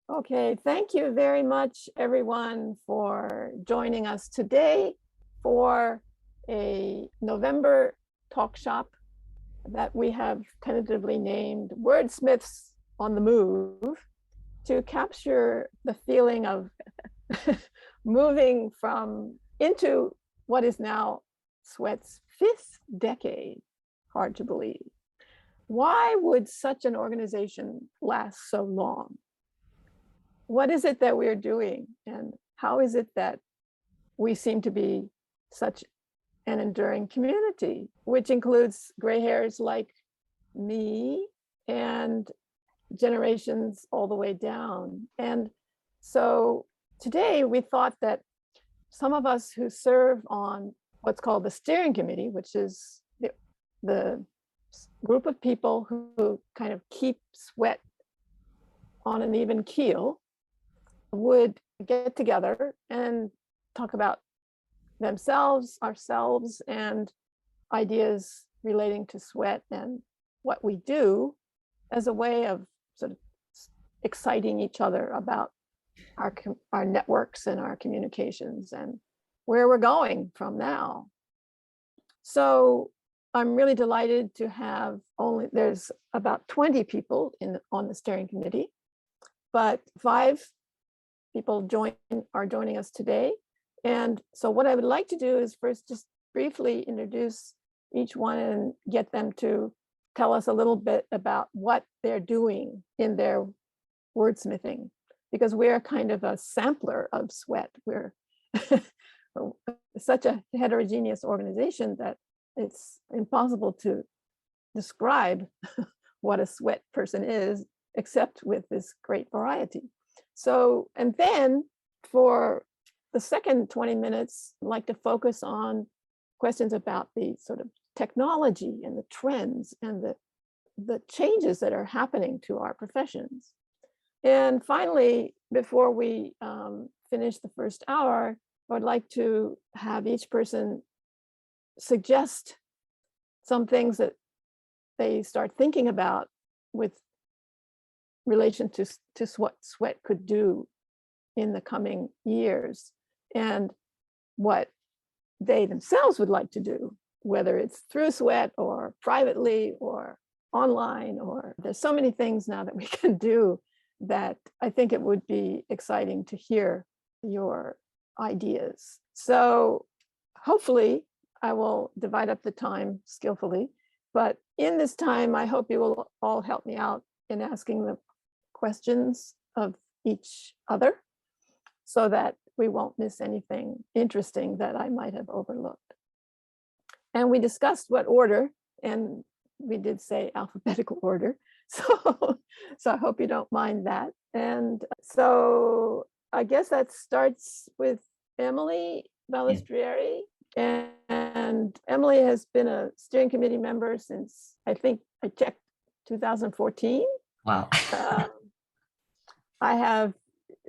Okay, thank you very much, everyone, for joining us today for a November talk shop that we have tentatively named Wordsmiths on the Move, to capture the feeling of moving into what is now Sweat's 5th decade. Hard to believe. Why would such an organization last so long? What is it that we're doing, and how is it that we seem to be such an enduring community, which includes gray hairs like me and generations all the way down? And so today we thought that some of us who serve on what's called the steering committee, which is the group of people who kind of keep Sweat on an even keel, would get together and talk about themselves, ourselves, and ideas relating to Sweat and what we do, as a way of sort of exciting each other about our networks and our communications and where we're going from now. So I'm really delighted to have there's about 20 people on the steering committee, but 5 people are joining us today. And so what I would like to do is first just briefly introduce each one and get them to tell us a little bit about what they're doing in their wordsmithing, because we're kind of a sampler of Sweat. We're such a heterogeneous organization that it's impossible to describe what a Sweat person is, except with this great variety. So, and then for the second 20 minutes, I'd like to focus on questions about the sort of technology and the trends and the changes that are happening to our professions. And finally, before we finish the first hour, I would like to have each person suggest some things that they start thinking about with relation to what Sweat could do in the coming years, and what they themselves would like to do, whether it's through Sweat or privately or online, or there's so many things now that we can do that I think it would be exciting to hear your ideas. So hopefully I will divide up the time skillfully, but in this time, I hope you will all help me out in asking the questions of each other so that we won't miss anything interesting that I might have overlooked. And we discussed what order, and we did say alphabetical order. So I hope you don't mind that. And so I guess that starts with Emily Balistrieri. And Emily has been a steering committee member since, I think I checked, 2014. Wow. I have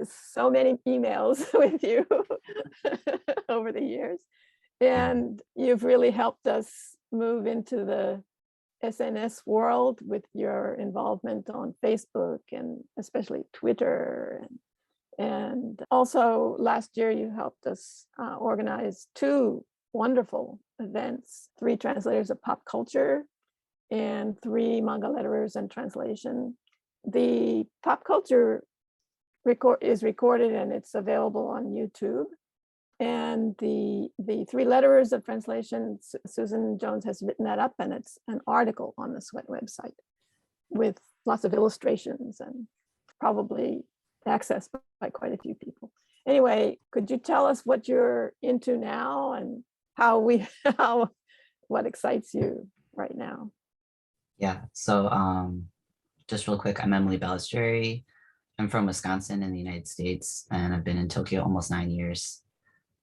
so many emails with you over the years, and you've really helped us move into the SNS world with your involvement on Facebook and especially Twitter. And also last year you helped us organize 2 wonderful events, 3 translators of pop culture and 3 manga letterers and translation. The pop culture is recorded and it's available on YouTube. And the 3 letterers of translation, Susan Jones has written that up, and it's an article on the Sweat website with lots of illustrations and probably accessed by quite a few people. Anyway, could you tell us what you're into now and what excites you right now? Yeah, so just real quick, I'm Emily Balistrieri. I'm from Wisconsin in the United States, and I've been in Tokyo almost 9 years.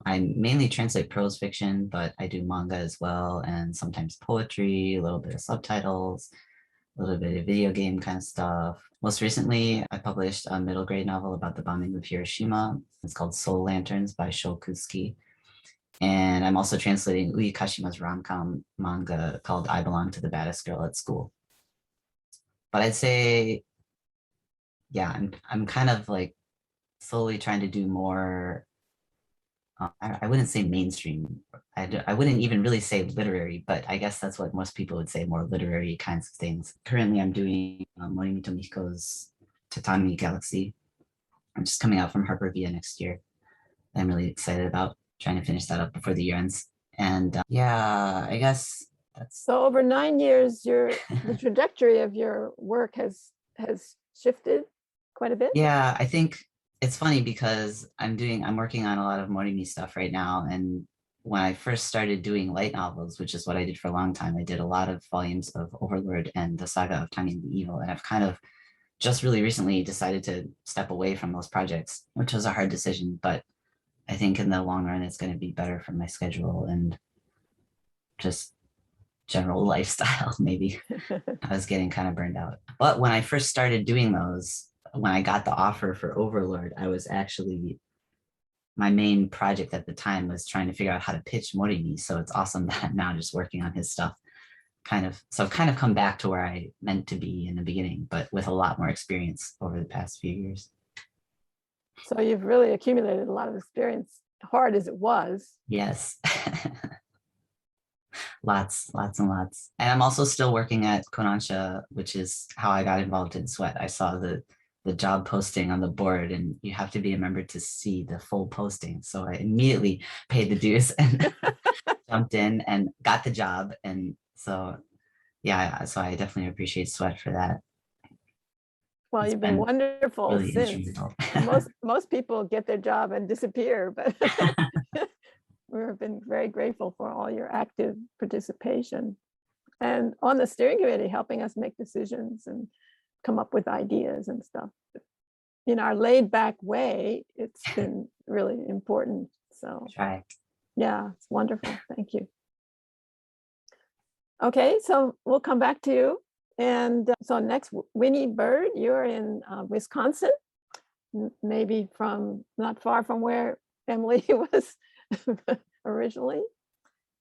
I mainly translate prose fiction, but I do manga as well, and sometimes poetry, a little bit of subtitles, a little bit of video game kind of stuff. Most recently, I published a middle grade novel about the bombing of Hiroshima. It's called Soul Lanterns by Shokusuke. And I'm also translating Ui Kashima's rom-com manga called I Belong to the Baddest Girl at School. But I'd say yeah, I'm kind of like slowly trying to do more. I wouldn't say mainstream. I wouldn't even really say literary, but I guess that's what most people would say, more literary kinds of things. Currently, I'm doing Morimi Tomiko's Tatami Galaxy. I'm just coming out from Harper Via next year. I'm really excited about trying to finish that up before the year ends. And yeah, I guess that's So over 9 years, the trajectory of your work has shifted quite a bit. yeah, I think it's funny because I'm working on a lot of Morimi stuff right now. And when I first started doing light novels, which is what I did for a long time, I did a lot of volumes of Overlord and the Saga of Tanya the Evil. And I've kind of just really recently decided to step away from those projects, which was a hard decision. But I think in the long run, it's going to be better for my schedule and just general lifestyle, maybe. I was getting kind of burned out. But when I first started doing those, when I got the offer for Overlord, I was actually, my main project at the time was trying to figure out how to pitch Morimi. So it's awesome that I'm now just working on his stuff. So I've kind of come back to where I meant to be in the beginning, but with a lot more experience over the past few years. So you've really accumulated a lot of experience, hard as it was. Yes. Lots and lots. And I'm also still working at Kodansha, which is how I got involved in Sweat. I saw the job posting on the board, and you have to be a member to see the full posting. So I immediately paid the dues and jumped in and got the job. And so, yeah, so I definitely appreciate Sweat for that. Well, It's you've been wonderful really since. instrumental. Most people get their job and disappear, but we've been very grateful for all your active participation and on the steering committee, helping us make decisions and come up with ideas and stuff. In our laid back way, it's been really important. So Try. yeah, it's wonderful. Thank you. Okay, so we'll come back to you. And so next, Winnie Bird, you're in Wisconsin, maybe from not far from where Emily was originally.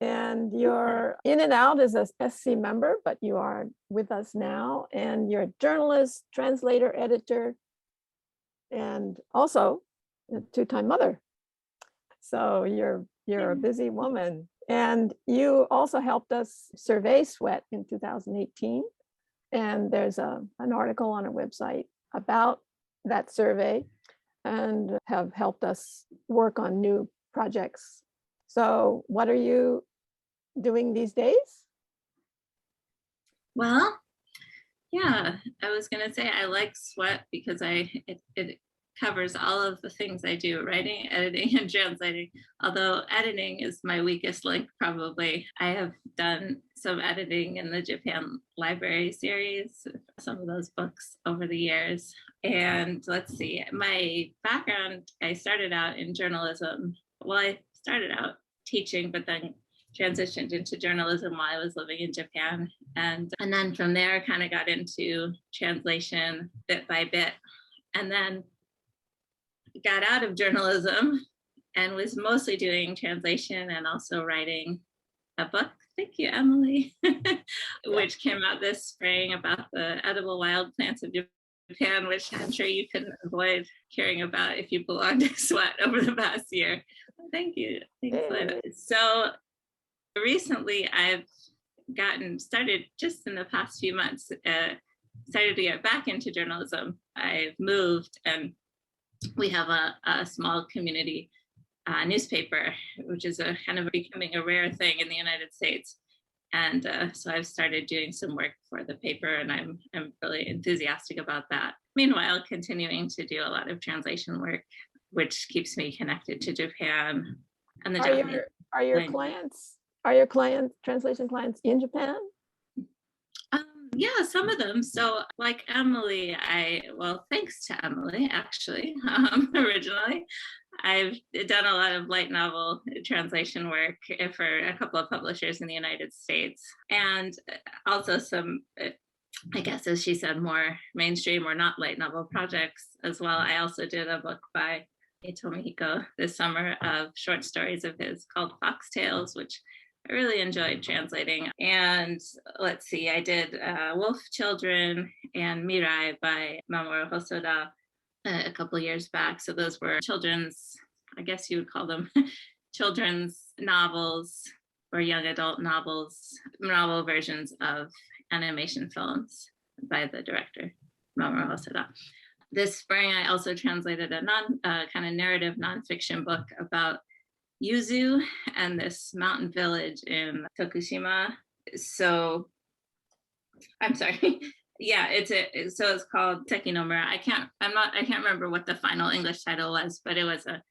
And you're in and out as a SC member, but you are with us now. And you're a journalist, translator, editor, and also a two-time mother. So you're a busy woman. And you also helped us survey Sweat in 2018. And there's an article on our website about that survey and have helped us work on new projects. So what are you doing these days? Well, yeah, I was gonna say I like Sweat because it covers all of the things I do, writing, editing, and translating. Although editing is my weakest link, probably. I have done some editing in the Japan Library series, some of those books over the years. And let's see, my background, I started out in journalism. Well, I started out teaching, but then transitioned into journalism while I was living in Japan. And then from there, kind of got into translation bit by bit. And then got out of journalism and was mostly doing translation and also writing a book. Thank you, Emily, which came out this spring about the edible wild plants of Japan, which I'm sure you couldn't avoid hearing about if you belong to Sweat over the past year. Thank you. Thanks. So recently I've started just in the past few months, started to get back into journalism. I've moved and we have a small community newspaper, which is a kind of becoming a rare thing in the United States. And so I've started doing some work for the paper, and I'm really enthusiastic about that. Meanwhile, continuing to do a lot of translation work, which keeps me connected to Japan and the Japanese. Are your translation clients in Japan? Yeah, some of them. So like Emily, thanks to Emily, actually, originally, I've done a lot of light novel translation work for a couple of publishers in the United States. And also some, I guess, as she said, more mainstream or not light novel projects as well. I also did a book by Tomihiko this summer of short stories of his called Foxtails, which I really enjoyed translating. And let's see, I did Wolf Children and Mirai by Mamoru Hosoda a couple years back. So those were children's, I guess you would call them children's novels or young adult novels, novel versions of animation films by the director, Mamoru Hosoda. This spring, I also translated a kind of narrative nonfiction book about Yuzu and this mountain village in Tokushima. So, I'm sorry. Yeah, so it's called Tekinomura. I can't remember what the final English title was, but it was a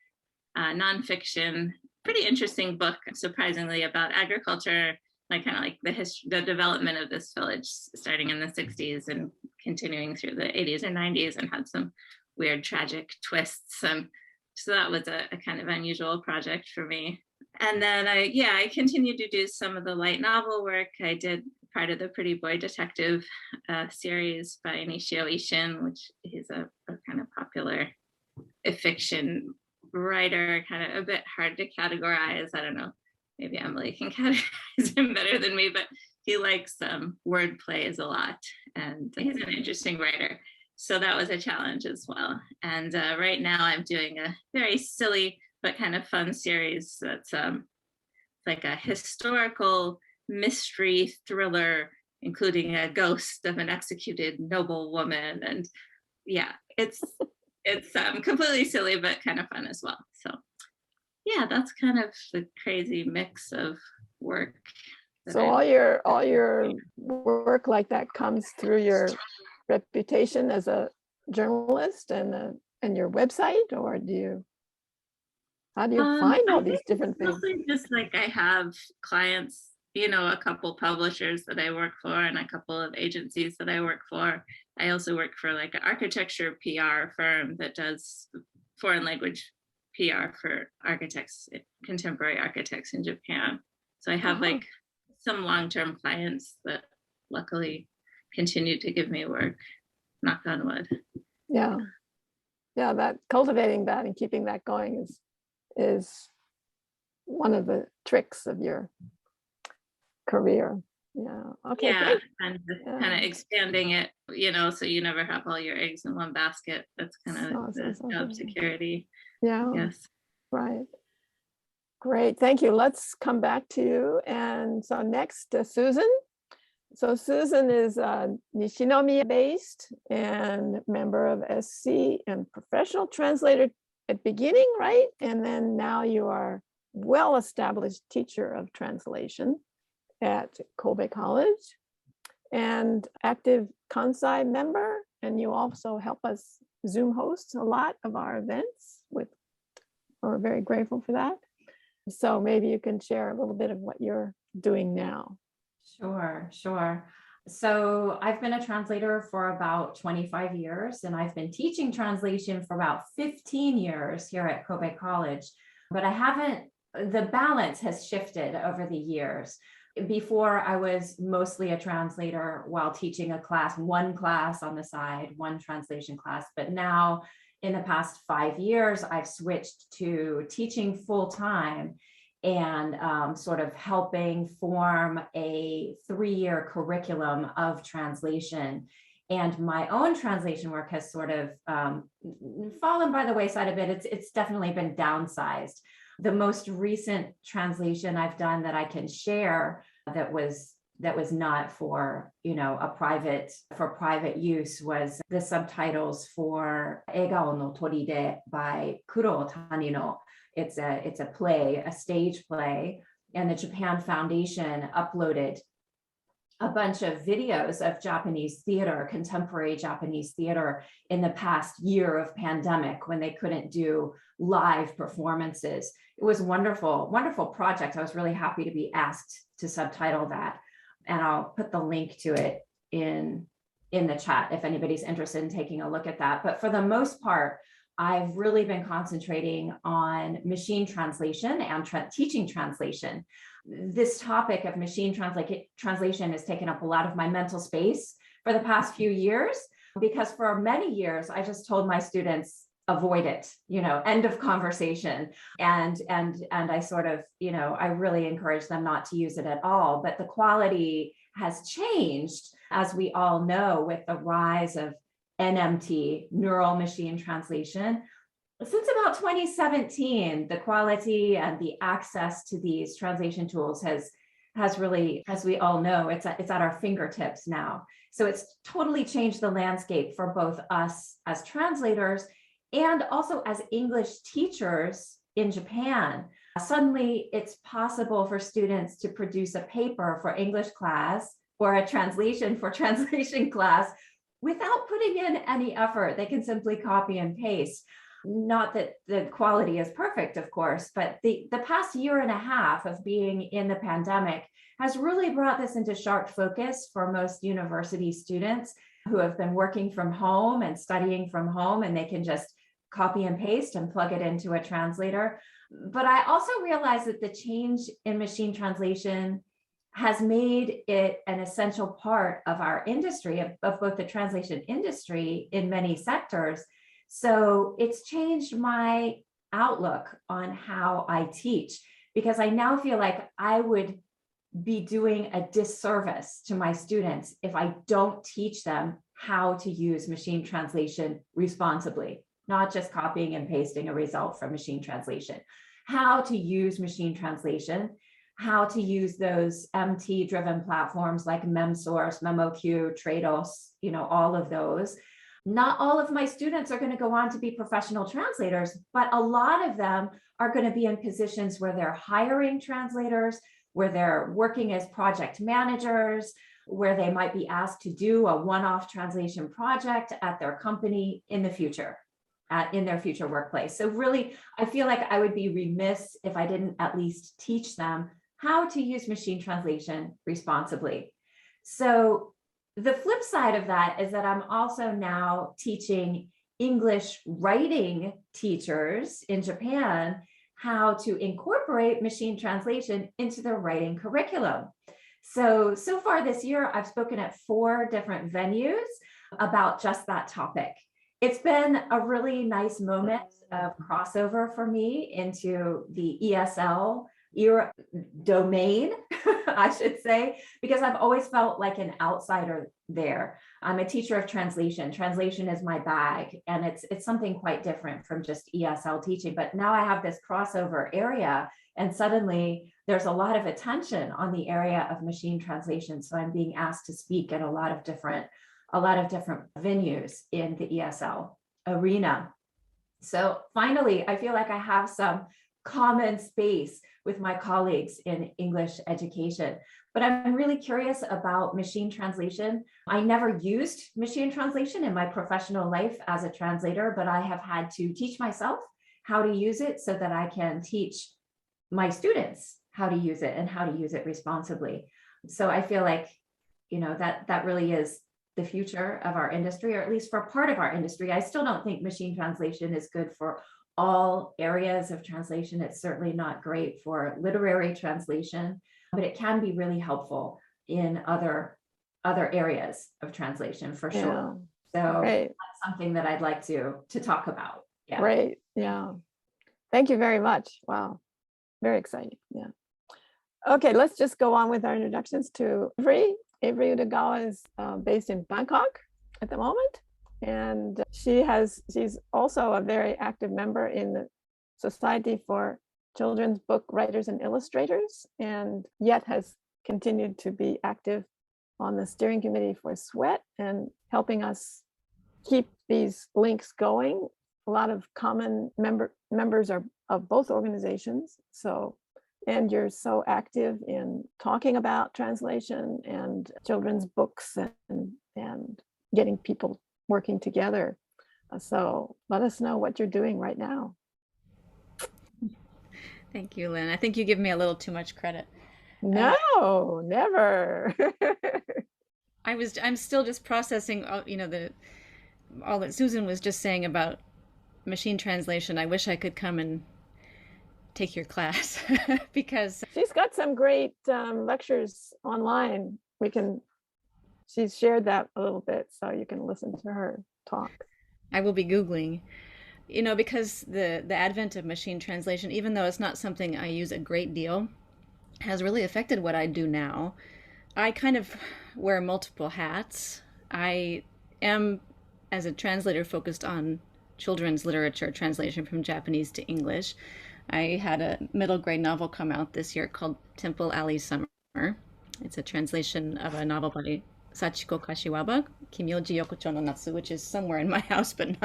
nonfiction, pretty interesting book, surprisingly, about agriculture, like kind of like the development of this village starting in the 60s and continuing through the 80s and 90s, and had some weird tragic twists. And so that was a kind of unusual project for me. And then I continued to do some of the light novel work. I did part of the Pretty Boy Detective series by Nishio Ishin, which is a kind of popular fiction writer, kind of a bit hard to categorize. I don't know, maybe Emily can categorize him better than me, but he likes word plays a lot, and he's an interesting writer. So that was a challenge as well. And right now I'm doing a very silly but kind of fun series that's like a historical mystery thriller, including a ghost of an executed noble woman. And yeah, it's completely silly but kind of fun as well. So yeah, that's kind of the crazy mix of work. So all your work like that comes through your reputation as a journalist and your website, or how do you find all these different things? Just like I have clients, a couple publishers that I work for and a couple of agencies that I work for. I also work for like an architecture PR firm that does foreign language PR for architects, contemporary architects in Japan. So I have like some long-term clients that luckily continue to give me work, knock on wood. Yeah, that cultivating that and keeping that going is one of the tricks of your career. Yeah. Okay. Yeah, great. and kind of expanding it, so you never have all your eggs in one basket. That's kind of the job security. Yeah. Yes. Right. Great. Thank you. Let's come back to you. And so next, Susan. So Susan is Nishinomiya based and member of SC and professional translator at beginning, right? And then now you are well-established teacher of translation at Kobe College and active Kansai member. And you also help us Zoom host a lot of our events we're very grateful for that. So maybe you can share a little bit of what you're doing now. Sure. So I've been a translator for about 25 years, and I've been teaching translation for about 15 years here at Kobe College, but the balance has shifted over the years. Before, I was mostly a translator while teaching one class on the side, one translation class, but now in the past 5 years, I've switched to teaching full-time and sort of helping form a 3-year curriculum of translation. And my own translation work has sort of fallen by the wayside a bit. It's definitely been downsized. The most recent translation I've done that I can share that was not for private use was the subtitles for Egao no Toride by Kuro Tanino. It's a play, a stage play, and the Japan Foundation uploaded a bunch of videos of Japanese theater, contemporary Japanese theater in the past year of pandemic when they couldn't do live performances. It was a wonderful project. I was really happy to be asked to subtitle that. And I'll put the link to it in the chat if anybody's interested in taking a look at that. But for the most part, I've really been concentrating on machine translation and teaching translation. This topic of machine translation has taken up a lot of my mental space for the past few years, because for many years, I just told my students, avoid it, end of conversation. And I sort of, I really encourage them not to use it at all. But the quality has changed, as we all know, with the rise of NMT, neural machine translation. Since about 2017, the quality and the access to these translation tools has really, as we all know, it's at our fingertips now. So it's totally changed the landscape for both us as translators and also as English teachers in Japan. Suddenly, it's possible for students to produce a paper for English class or a translation for translation class without putting in any effort. They can simply copy and paste. Not that the quality is perfect, of course, but the past year and a half of being in the pandemic has really brought this into sharp focus for most university students who have been working from home and studying from home, and they can just copy and paste and plug it into a translator. But I also realized that the change in machine translation has made it an essential part of our industry, of both the translation industry in many sectors. So it's changed my outlook on how I teach, because I now feel like I would be doing a disservice to my students if I don't teach them how to use machine translation responsibly, not just copying and pasting a result from machine translation, how to use machine translation, how to use those MT-driven platforms like MemSource, MemoQ, Trados, all of those. Not all of my students are going to go on to be professional translators, but a lot of them are going to be in positions where they're hiring translators, where they're working as project managers, where they might be asked to do a one-off translation project at their company in the future, in their future workplace. So really, I feel like I would be remiss if I didn't at least teach them how to use machine translation responsibly. So the flip side of that is that I'm also now teaching English writing teachers in Japan how to incorporate machine translation into their writing curriculum. So far this year, I've spoken at 4 different venues about just that topic. It's been a really nice moment of crossover for me into the ESL era domain, I should say, because I've always felt like an outsider there. I'm a teacher of translation. Translation is my bag, and it's something quite different from just ESL teaching. But now I have this crossover area, and suddenly there's a lot of attention on the area of machine translation. So I'm being asked to speak at a lot of different venues in the ESL arena. So finally, I feel like I have some common space with my colleagues in English education. But I'm really curious about machine translation. I never used machine translation in my professional life as a translator, but I have had to teach myself how to use it so that I can teach my students how to use it and how to use it responsibly. So I feel like, that really is the future of our industry, or at least for part of our industry. I still don't think machine translation is good for all areas of translation. It's certainly not great for literary translation, but it can be really helpful in other areas of translation for sure. So that's something that I'd like to talk about. Yeah. Great. Yeah. Thank you very much. Wow. Very exciting. Yeah. Okay, let's just go on with our introductions to Avery. Avery Udagawa is based in Bangkok at the moment. And she's also a very active member in the Society for Children's Book Writers and Illustrators, and yet has continued to be active on the steering committee for SWET and helping us keep these links going. A lot of common members are of both organizations. And you're so active in talking about translation and children's books and getting people working together. So let us know what you're doing right now. Thank you, Lynn. I think you give me a little too much credit. No, never. I'm still just processing, all that Susan was just saying about machine translation. I wish I could come and take your class because she's got some great lectures online. She's shared that a little bit, so you can listen to her talk. I will be Googling. because the advent of machine translation, even though it's not something I use a great deal, has really affected what I do now. I kind of wear multiple hats. I am, as a translator, focused on children's literature translation from Japanese to English. I had a middle grade novel come out this year called Temple Alley Summer. It's a translation of a novel by Sachiko Kashiwaba, Kimyoji Yokocho no Natsu, which is somewhere in my house, but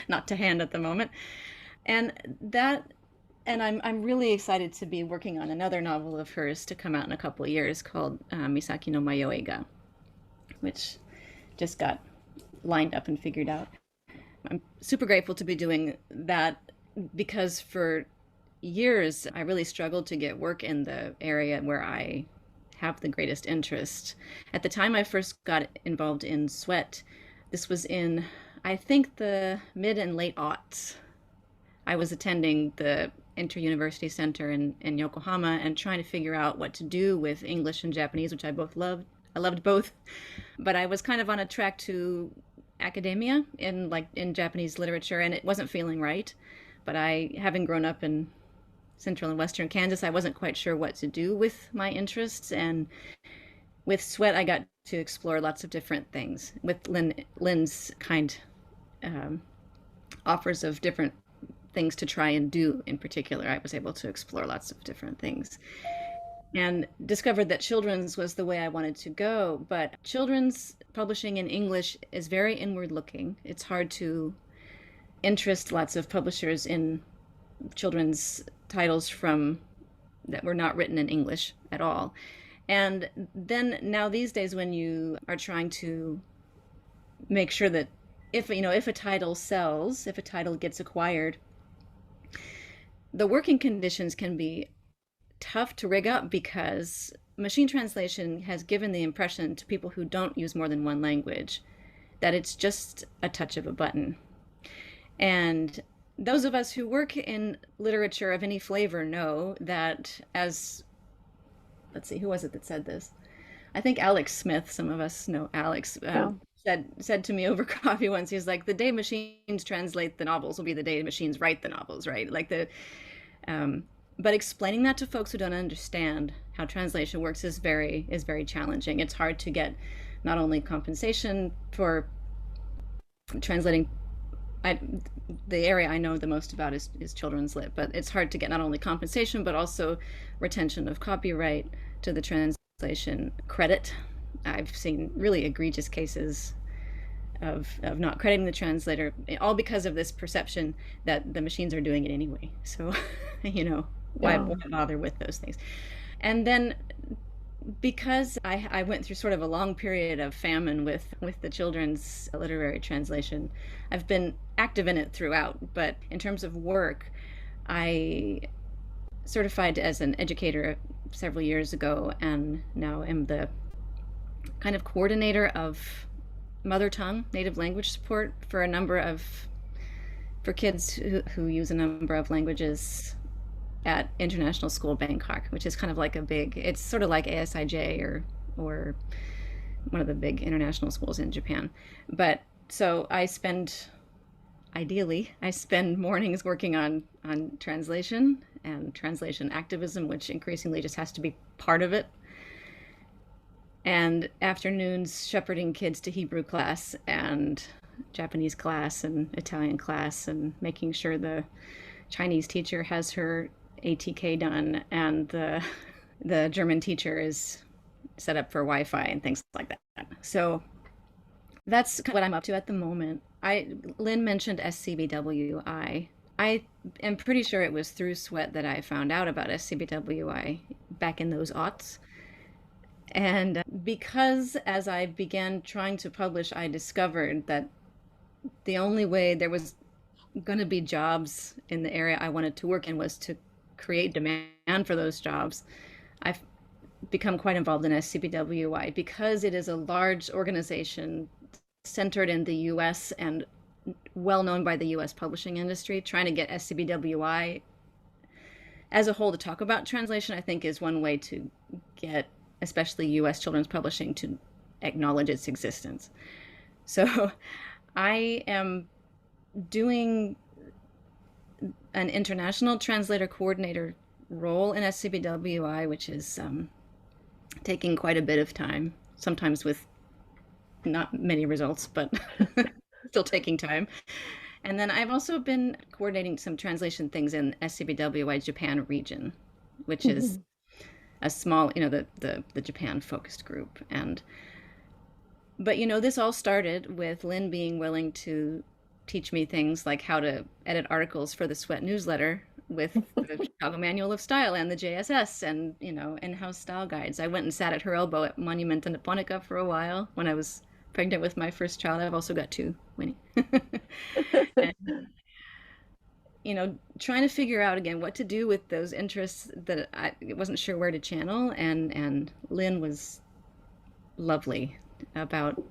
not to hand at the moment. And I'm really excited to be working on another novel of hers to come out in a couple of years called Misaki no Mayoe, which just got lined up and figured out. I'm super grateful to be doing that because for years I really struggled to get work in the area where I have the greatest interest. At the time I first got involved in SWET, this was in, I think, the mid and late aughts. I was attending the Inter-University Center in Yokohama and trying to figure out what to do with English and Japanese, which I both loved. I loved both, but I was kind of on a track to academia in Japanese literature, and it wasn't feeling right. But having grown up in central and western Kansas, I wasn't quite sure what to do with my interests. And with SWET, I got to explore lots of different things. With Lynn's offers of different things to try and do in particular, I was able to explore lots of different things and discovered that children's was the way I wanted to go. But children's publishing in English is very inward looking. It's hard to interest lots of publishers in children's titles that were not written in English at all. And then now these days, when you are trying to make sure that if a title sells, if a title gets acquired, the working conditions can be tough to rig up because machine translation has given the impression to people who don't use more than one language that it's just a touch of a button. And those of us who work in literature of any flavor know that, let's see, who was it that said this? I think Alex Smith, some of us know Alex, said to me over coffee once, he's like, the day machines translate the novels will be the day machines write the novels, right? But explaining that to folks who don't understand how translation works is very challenging. It's hard to get not only compensation for translating. The area I know the most about is children's lit, but it's hard to get not only compensation, but also retention of copyright to the translation credit. I've seen really egregious cases of not crediting the translator, all because of this perception that the machines are doing it anyway. So, why bother with those things? And then because I went through sort of a long period of famine with the children's literary translation, I've been active in it throughout. But in terms of work, I certified as an educator several years ago, and now am the kind of coordinator of mother tongue, native language support for kids who use a number of languages at International School Bangkok, which is kind of like it's sort of like ASIJ or one of the big international schools in Japan. But so I spend mornings working on translation and translation activism, which increasingly just has to be part of it, and afternoons shepherding kids to Hebrew class and Japanese class and Italian class, and making sure the Chinese teacher has her ATK done and the German teacher is set up for Wi-Fi and things like that. So that's kind of what I'm up to at the moment. Lynn mentioned SCBWI. I am pretty sure it was through SWET that I found out about SCBWI back in those aughts. And because as I began trying to publish, I discovered that the only way there was going to be jobs in the area I wanted to work in was to create demand for those jobs. I've become quite involved in SCBWI because it is a large organization centered in the US and well known by the US publishing industry. Trying to get SCBWI as a whole to talk about translation, I think, is one way to get especially US children's publishing to acknowledge its existence. So I am doing an international translator coordinator role in SCBWI, which is taking quite a bit of time, sometimes with not many results, but still taking time. And then I've also been coordinating some translation things in SCBWI Japan region, which is a small, the Japan focused group. But this all started with Lynn being willing to teach me things like how to edit articles for the Sweat newsletter with the Chicago Manual of Style and the JSS and, in-house style guides. I went and sat at her elbow at Monument and Nipponica for a while when I was pregnant with my first child. I've also got two, Winnie. And, trying to figure out again what to do with those interests that I wasn't sure where to channel. And Lynn was lovely about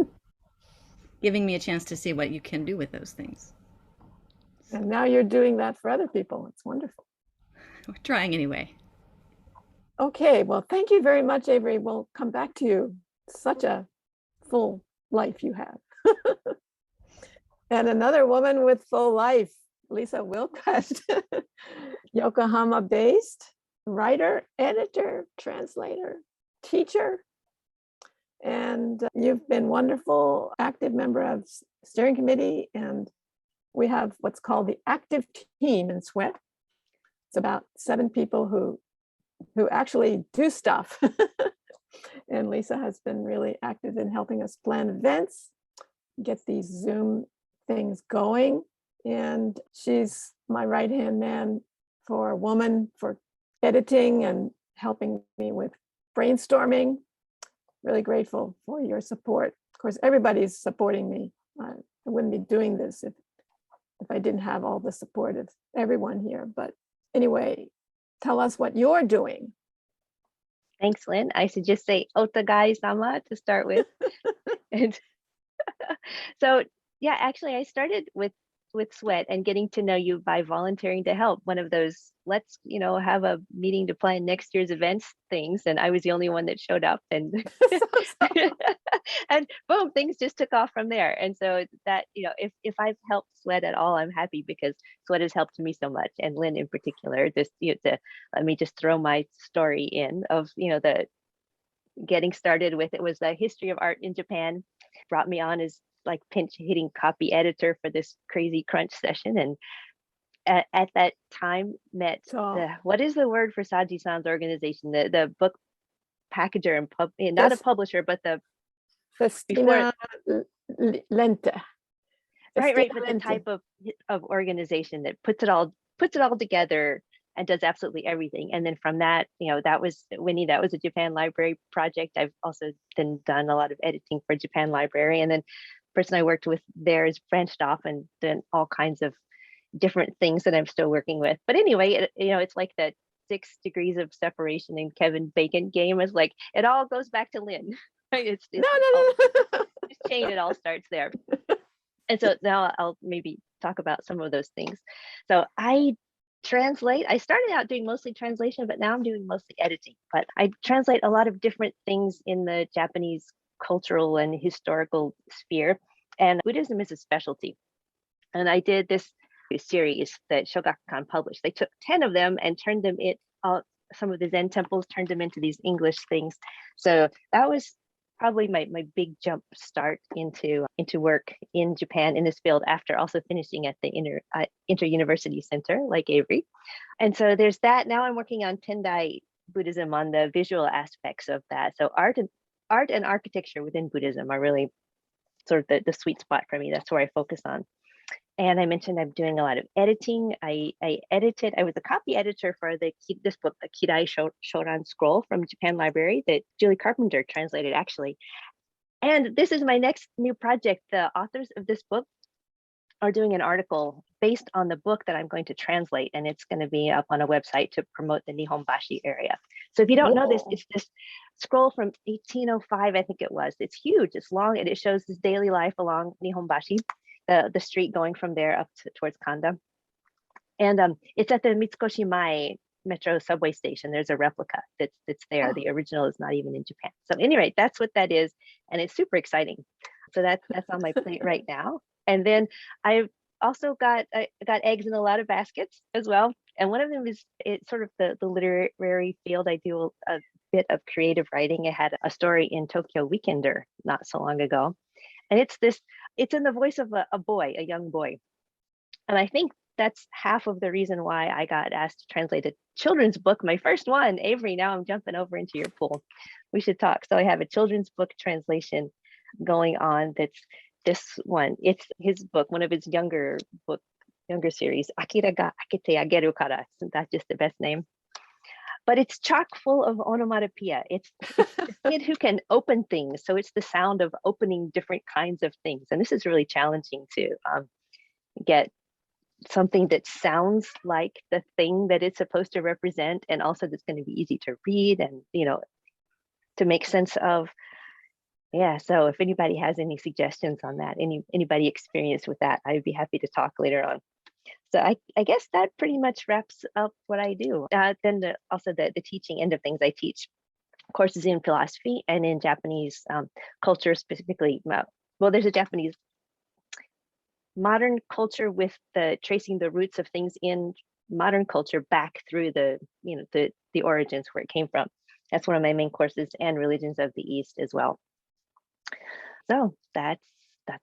giving me a chance to see what you can do with those things. And now you're doing that for other people. It's wonderful. We're trying anyway. Okay, well, thank you very much, Avery. We'll come back to you. Such a full life you have. And another woman with full life, Lisa Wilcut, Yokohama-based writer, editor, translator, teacher. And you've been wonderful, active member of steering committee, and we have what's called the active team in Sweat. It's about 7 people who actually do stuff. And Lisa has been really active in helping us plan events, get these Zoom things going. And she's my right-hand man for editing and helping me with brainstorming. Really grateful for your support. Of course, everybody's supporting me. I wouldn't be doing this if I didn't have all the support of everyone here. But anyway, tell us what you're doing. Thanks, Lynn. I should just say otagai-sama to start with. And so, yeah, actually, I started with Sweat and getting to know you by volunteering to help. One of those, let's, have a meeting to plan next year's events things. And I was the only one that showed up. And and boom, things just took off from there. And so that, if I've helped Sweat at all, I'm happy because Sweat has helped me so much. And Lynn in particular, just, to let me just throw my story in of, the getting started with, it was the history of art in Japan, brought me on as like pinch hitting copy editor for this crazy crunch session. And at that time met what is the word for Saji-san's organization, the book packager and not a publisher, but the Festina Lente. Right, but the type of organization that puts it all together and does absolutely everything. And then from that, that was Winnie, that was a Japan Library project. I've also then done a lot of editing for Japan Library. And then the person I worked with there is branched off and done all kinds of different things that I'm still working with. But anyway, it's like the 6 degrees of separation in Kevin Bacon game is like, it all goes back to Lynn. It's no. This chain, it all starts there. And so now I'll maybe talk about some of those things. So I started out doing mostly translation, but now I'm doing mostly editing. But I translate a lot of different things in the Japanese cultural and historical sphere. And Buddhism is a specialty. And I did this series that Shogakukan published. They took 10 of them and turned them some of the Zen temples, turned them into these English things. So that was probably my big jump start into work in Japan in this field, after also finishing at the Inter-University Center like Avery. And so there's that. Now I'm working on Tendai Buddhism, on the visual aspects of that. So art and architecture within Buddhism are really sort of the sweet spot for me. That's where I focus on. And I mentioned I'm doing a lot of editing. I was a copy editor for this book, the Kirai Shoran Scroll from Japan Library that Julie Carpenter translated, actually. And this is my next new project. The authors of this book are doing an article based on the book that I'm going to translate, and it's going to be up on a website to promote the Nihonbashi area. So if you don't know this, it's this scroll from 1805, I think it was. It's huge, it's long, and it shows this daily life along Nihonbashi, the street going from there up towards Kanda. And it's at the Mitsukoshi Mae metro subway station. There's a replica that's there. The original is not even in Japan. So anyway, that's what that is. And it's super exciting. So that's on my plate right now. And then I've also I got eggs in a lot of baskets as well. And one of them is it's sort of the literary field. I do a bit of creative writing. I had a story in Tokyo Weekender not so long ago. And it's in the voice of a boy, a young boy. And I think that's half of the reason why I got asked to translate a children's book, my first one. Avery, now I'm jumping over into your pool. We should talk. So I have a children's book translation going on. That's this one. It's his book, one of his younger series, Akira ga Akite Ageru Kara. Isn't that just the best name? But it's chock full of onomatopoeia. It's a kid who can open things. So it's the sound of opening different kinds of things. And this is really challenging to get something that sounds like the thing that it's supposed to represent, and also that's going to be easy to read and, to make sense of. Yeah, so if anybody has any suggestions on that, anybody experienced with that, I'd be happy to talk later on. So I guess that pretty much wraps up what I do. Then also the teaching end of things, I teach courses in philosophy and in Japanese culture specifically. Well, there's a Japanese modern culture with tracing the roots of things in modern culture back through the origins where it came from. That's one of my main courses, and religions of the East as well. So that's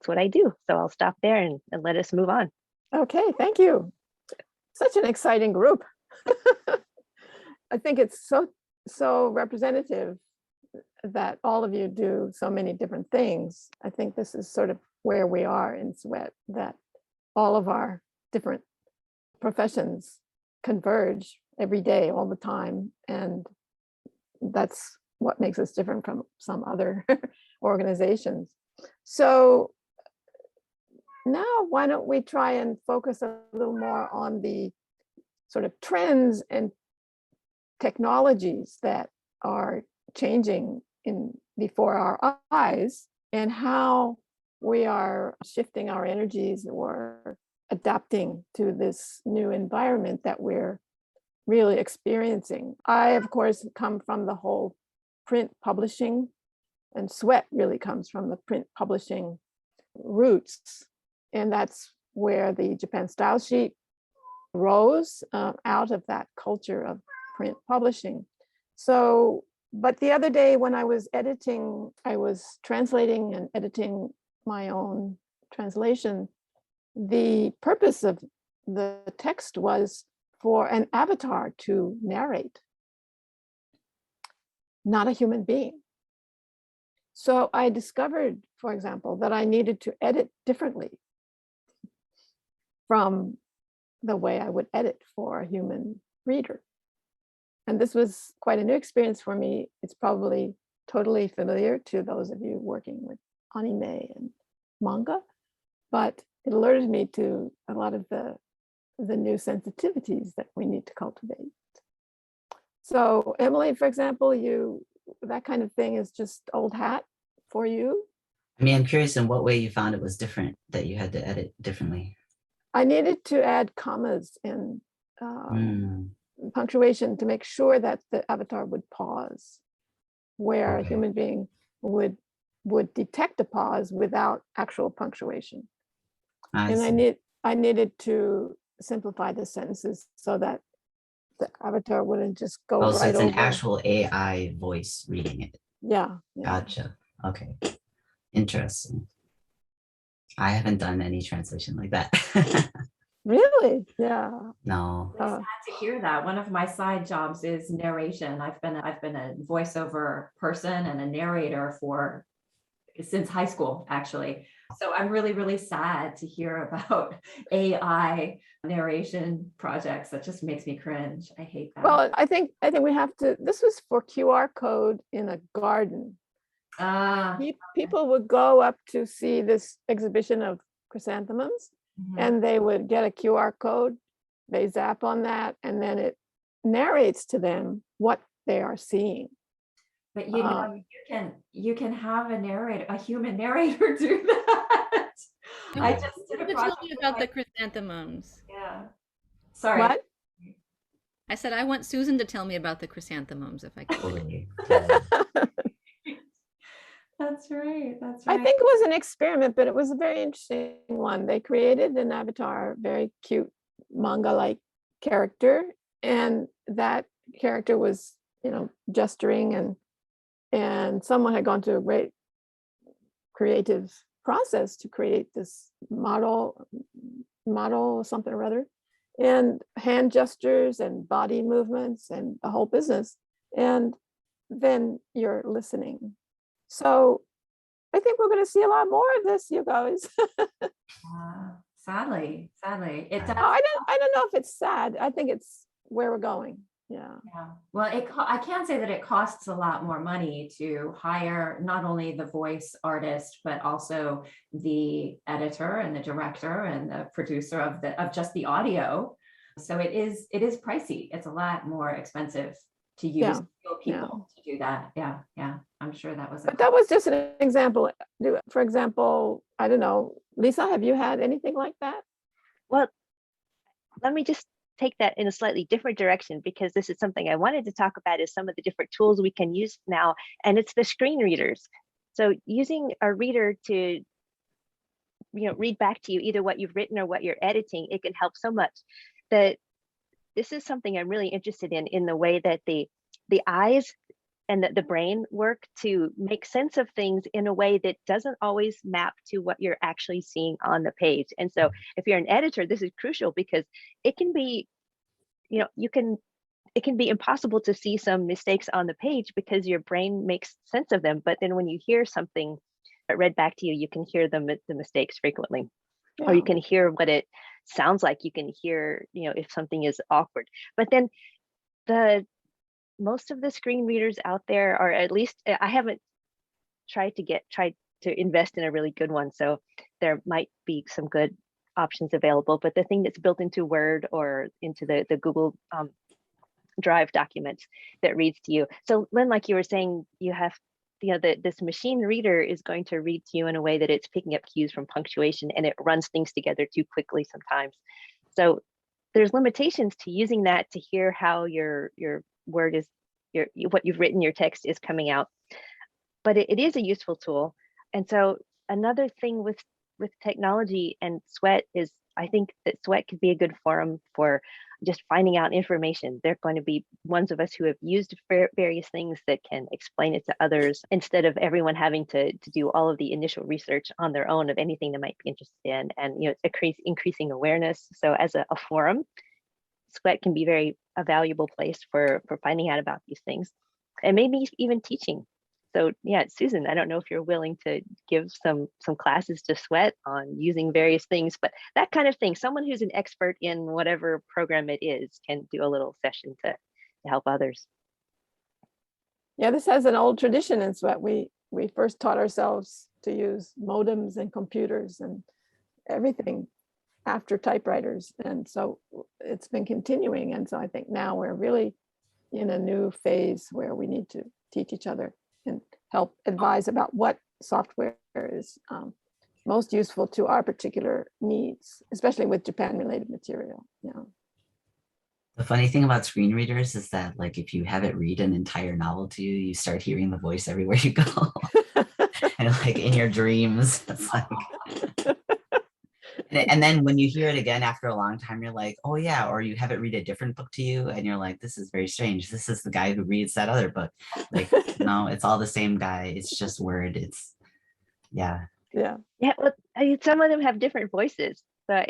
what I do. So I'll stop there and let us move on. Okay, thank you. Such an exciting group. I think it's so representative that all of you do so many different things. I think this is sort of where we are in Sweat, that all of our different professions converge every day, all the time. And that's what makes us different from some other organizations. So now why don't we try and focus a little more on the sort of trends and technologies that are changing before our eyes, and how we are shifting our energies or adapting to this new environment that we're really experiencing. I, of course, come from the whole print publishing, and Sweat really comes from the print publishing roots. And that's where the Japan Style Sheet rose out of that culture of print publishing. So, but the other day when I was translating and editing my own translation, the purpose of the text was for an avatar to narrate, not a human being. So I discovered, for example, that I needed to edit differently from the way I would edit for a human reader. And this was quite a new experience for me. It's probably totally familiar to those of you working with anime and manga, but it alerted me to a lot of the new sensitivities that we need to cultivate. So Emily, for example, that kind of thing is just old hat for you? I mean, I'm curious in what way you found it was different, that you had to edit differently. I needed to add commas and punctuation to make sure that the avatar would pause, where a human being would detect a pause without actual punctuation. And I needed to simplify the sentences so that the avatar wouldn't just go right over. So it's an actual AI voice reading it. Yeah. Gotcha. Okay. Interesting. I haven't done any translation like that. Really? Yeah. No. I'm sad to hear that. One of my side jobs is narration. I've been a voiceover person and a narrator since high school, actually. So I'm really, really sad to hear about AI narration projects. That just makes me cringe. I hate that. Well, I think we have to. This was for QR code in a garden. People would go up to see this exhibition of chrysanthemums, and they would get a QR code. They zap on that, and then it narrates to them what they are seeing. But you can have a human narrator do that. I just did a project. Tell me about the chrysanthemums. Yeah. Sorry. What? I said I want Susan to tell me about the chrysanthemums if I could. That's right. That's I right. think it was an experiment, but it was a very interesting one. They created an avatar, very cute manga-like character, and that character was, gesturing, and someone had gone to a great creative process to create this model something or other, and hand gestures and body movements and the whole business. And then you're listening. So I think we're going to see a lot more of this, you guys. Sadly, it does. I don't know if it's sad. I think it's where we're going. Yeah. Yeah. Well, I can say that it costs a lot more money to hire not only the voice artist, but also the editor and the director and the producer of just the audio. So it is pricey. It's a lot more expensive to use real people to do that. Yeah. I'm sure that was. But that was just an example. For example, I don't know, Lisa, have you had anything like that? Well, let me just take that in a slightly different direction, because this is something I wanted to talk about, is some of the different tools we can use now, and it's the screen readers. So using a reader to read back to you either what you've written or what you're editing, it can help so much. That this is something I'm really interested in the way that the eyes and the brain work to make sense of things in a way that doesn't always map to what you're actually seeing on the page. And so if you're an editor, this is crucial, because it can be, it can be impossible to see some mistakes on the page because your brain makes sense of them. But then when you hear something read back to you, you can hear the mistakes frequently. Or you can hear what it sounds like. You can hear, if something is awkward. But then most of the screen readers out there, or at least I haven't tried to invest in a really good one. So there might be some good options available. But the thing that's built into Word or into the Google Drive documents that reads to you. So Lynn, like you were saying, you have this machine reader is going to read to you in a way that it's picking up cues from punctuation, and it runs things together too quickly sometimes. So there's limitations to using that to hear how your word is, what you've written, your text is coming out. But it is a useful tool. And so another thing with technology and Sweat is, I think that Sweat could be a good forum for just finding out information. There are going to be ones of us who have used various things that can explain it to others, instead of everyone having to do all of the initial research on their own of anything they might be interested in. And it's increasing awareness. So as a forum, Sweat can be a valuable place for finding out about these things, and maybe even teaching. So yeah, Susan, I don't know if you're willing to give some classes to Sweat on using various things, but that kind of thing, someone who's an expert in whatever program it is can do a little session to help others. Yeah, this has an old tradition in Sweat. We first taught ourselves to use modems and computers and everything after typewriters. And so it's been continuing. And so I think now we're really in a new phase where we need to teach each other and help advise about what software is most useful to our particular needs, especially with Japan related material. The funny thing about screen readers is that, like, if you have it read an entire novel to you, you start hearing the voice everywhere you go. And like in your dreams, it's like, and then when you hear it again after a long time, you're like, oh yeah, or you have it read a different book to you and you're like, this is very strange. This is the guy who reads that other book. Like, no, it's all the same guy. It's just Word. It's, yeah. Well, some of them have different voices. So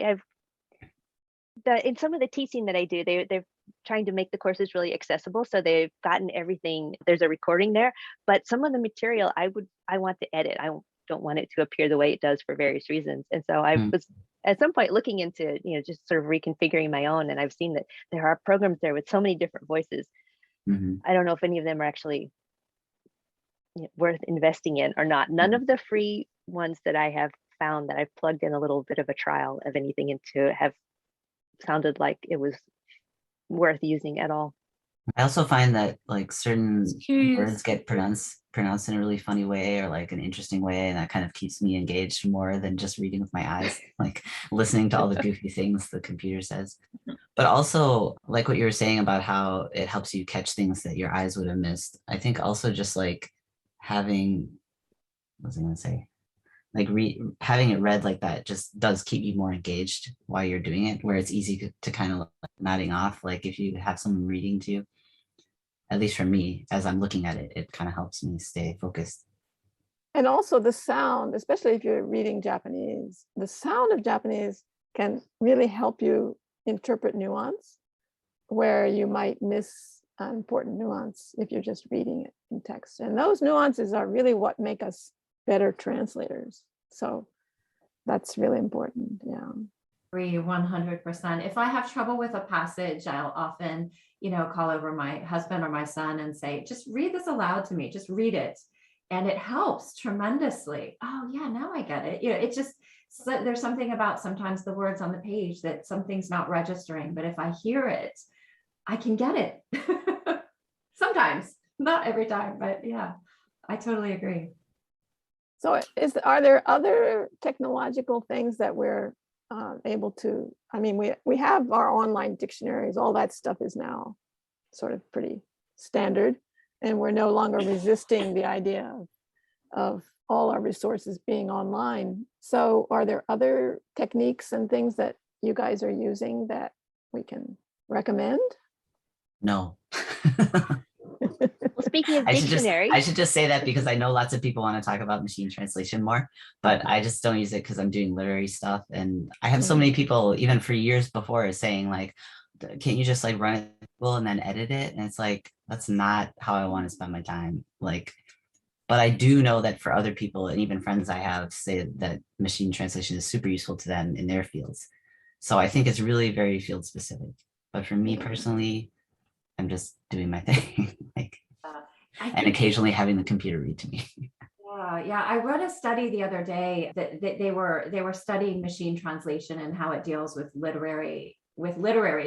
in some of the teaching that I do, they're trying to make the courses really accessible. So they've gotten everything, there's a recording there, but some of the material I want to edit. I don't want it to appear the way it does for various reasons. And so I was at some point looking into, just sort of reconfiguring my own. And I've seen that there are programs there with so many different voices. I don't know if any of them are actually worth investing in or not. None of the free ones that I have found that I've plugged in a little bit of a trial of anything into have sounded like it was worth using at all. I also find that like certain words get pronounced in a really funny way or like an interesting way, and that kind of keeps me engaged more than just reading with my eyes, like listening to all the goofy things the computer says. But also, like what you were saying about how it helps you catch things that your eyes would have missed. I think also just like having what was I gonna say? Like having it read like that just does keep you more engaged while you're doing it, where it's easy to kind of like nodding off. Like if you have someone reading to you, at least for me, as I'm looking at it, it kind of helps me stay focused. And also the sound, especially if you're reading Japanese, the sound of Japanese can really help you interpret nuance where you might miss an important nuance if you're just reading it in text. And those nuances are really what make us better translators. So that's really important. Yeah. Agree 100%. If I have trouble with a passage, I'll often, call over my husband or my son and say, just read this aloud to me, just read it. And it helps tremendously. Oh yeah, now I get it. It just, there's something about sometimes the words on the page that something's not registering, but if I hear it, I can get it. Sometimes, not every time, but yeah, I totally agree. So are there other technological things that we're able to, I mean, we have our online dictionaries, all that stuff is now sort of pretty standard, and we're no longer resisting the idea of all our resources being online. So are there other techniques and things that you guys are using that we can recommend? No. Well, speaking of dictionary, I should just say that because I know lots of people want to talk about machine translation more, but I just don't use it because I'm doing literary stuff. And I have so many people, even for years before, saying like, can't you just like run it and then edit it? And it's like, that's not how I want to spend my time. Like, but I do know that for other people and even friends I have say that machine translation is super useful to them in their fields. So I think it's really very field specific. But for me personally, I'm just doing my thing. Like, and occasionally having the computer read to me. Yeah. I read a study the other day that they were studying machine translation and how it deals with literary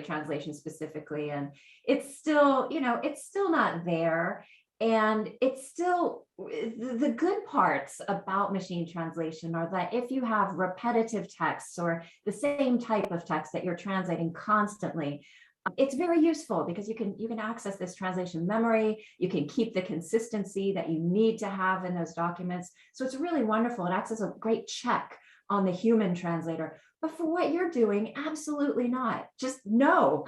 translation specifically. And it's still, it's still not there. And it's still, the good parts about machine translation are that if you have repetitive texts or the same type of text that you're translating constantly, it's very useful because you can access this translation memory. You can keep the consistency that you need to have in those documents. So it's really wonderful. It acts as a great check on the human translator. But for what you're doing, absolutely not. Just no.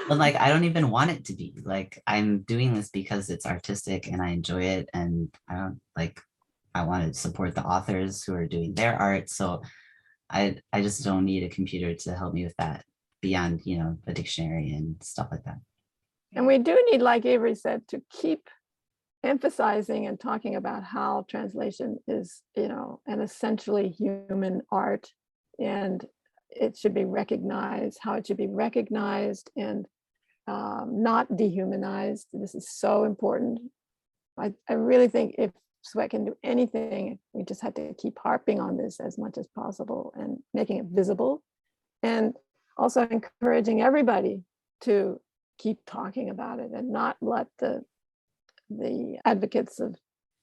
But like, I don't even want it to be like, I'm doing this because it's artistic and I enjoy it. And I want to support the authors who are doing their art. So I just don't need a computer to help me with that beyond, a dictionary and stuff like that. And we do need, like Avery said, to keep emphasizing and talking about how translation is, an essentially human art, and it should be recognized, how it should be recognized and not dehumanized. This is so important. I really think if Sweat can do anything, we just have to keep harping on this as much as possible and making it visible, and also encouraging everybody to keep talking about it and not let the advocates of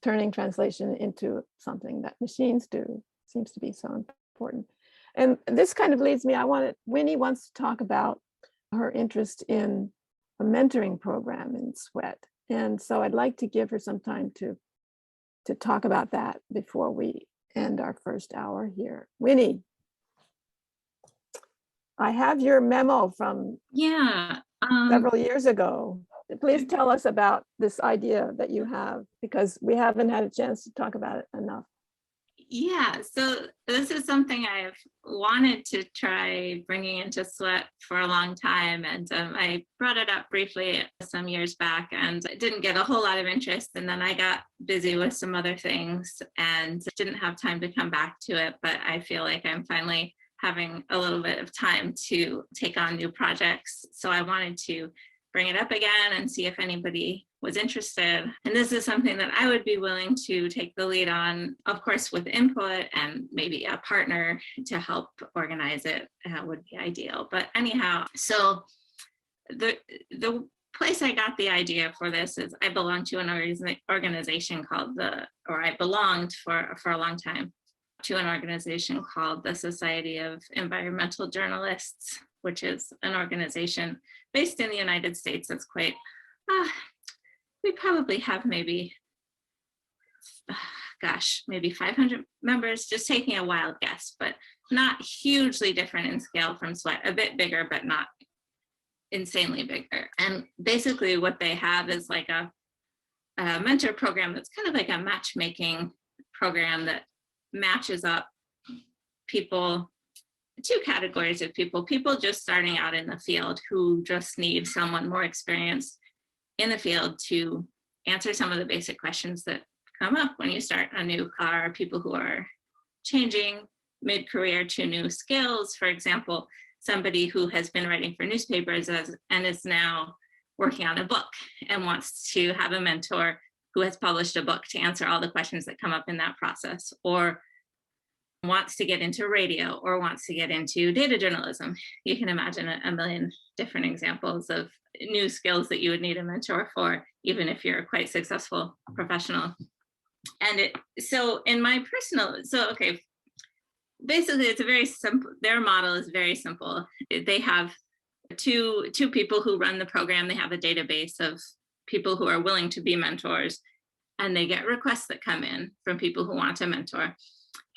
turning translation into something that machines do seems to be so important. And this kind of leads me, Winnie wants to talk about her interest in a mentoring program in Sweat. And so I'd like to give her some time to talk about that before we end our first hour here. Winnie, I have your memo from several years ago. Please tell us about this idea that you have, because we haven't had a chance to talk about it enough. Yeah, so this is something I've wanted to try bringing into Sweat for a long time. And I brought it up briefly some years back and I didn't get a whole lot of interest. And then I got busy with some other things and didn't have time to come back to it. But I feel like I'm finally having a little bit of time to take on new projects. So I wanted to bring it up again and see if anybody was interested. And this is something that I would be willing to take the lead on, of course, with input and maybe a partner to help organize it would be ideal. But anyhow, so the place I got the idea for this is I belong to an organization called I belonged for a long time to an organization called the Society of Environmental Journalists, which is an organization based in the United States that's quite, we probably have maybe, gosh, maybe 500 members, just taking a wild guess, but not hugely different in scale from Sweat, a bit bigger, but not insanely bigger. And basically what they have is like a mentor program that's kind of like a matchmaking program that matches up people, two categories of people just starting out in the field who just need someone more experienced in the field to answer some of the basic questions that come up when you start a new car, people who are changing mid-career to new skills. For example, somebody who has been writing for newspapers and is now working on a book and wants to have a mentor who has published a book to answer all the questions that come up in that process, or wants to get into radio or wants to get into data journalism. You can imagine a million different examples of new skills that you would need a mentor for, even if you're a quite successful professional. And basically it's a very simple, their model is very simple. They have two people who run the program. They have a database of people who are willing to be mentors, and they get requests that come in from people who want to mentor,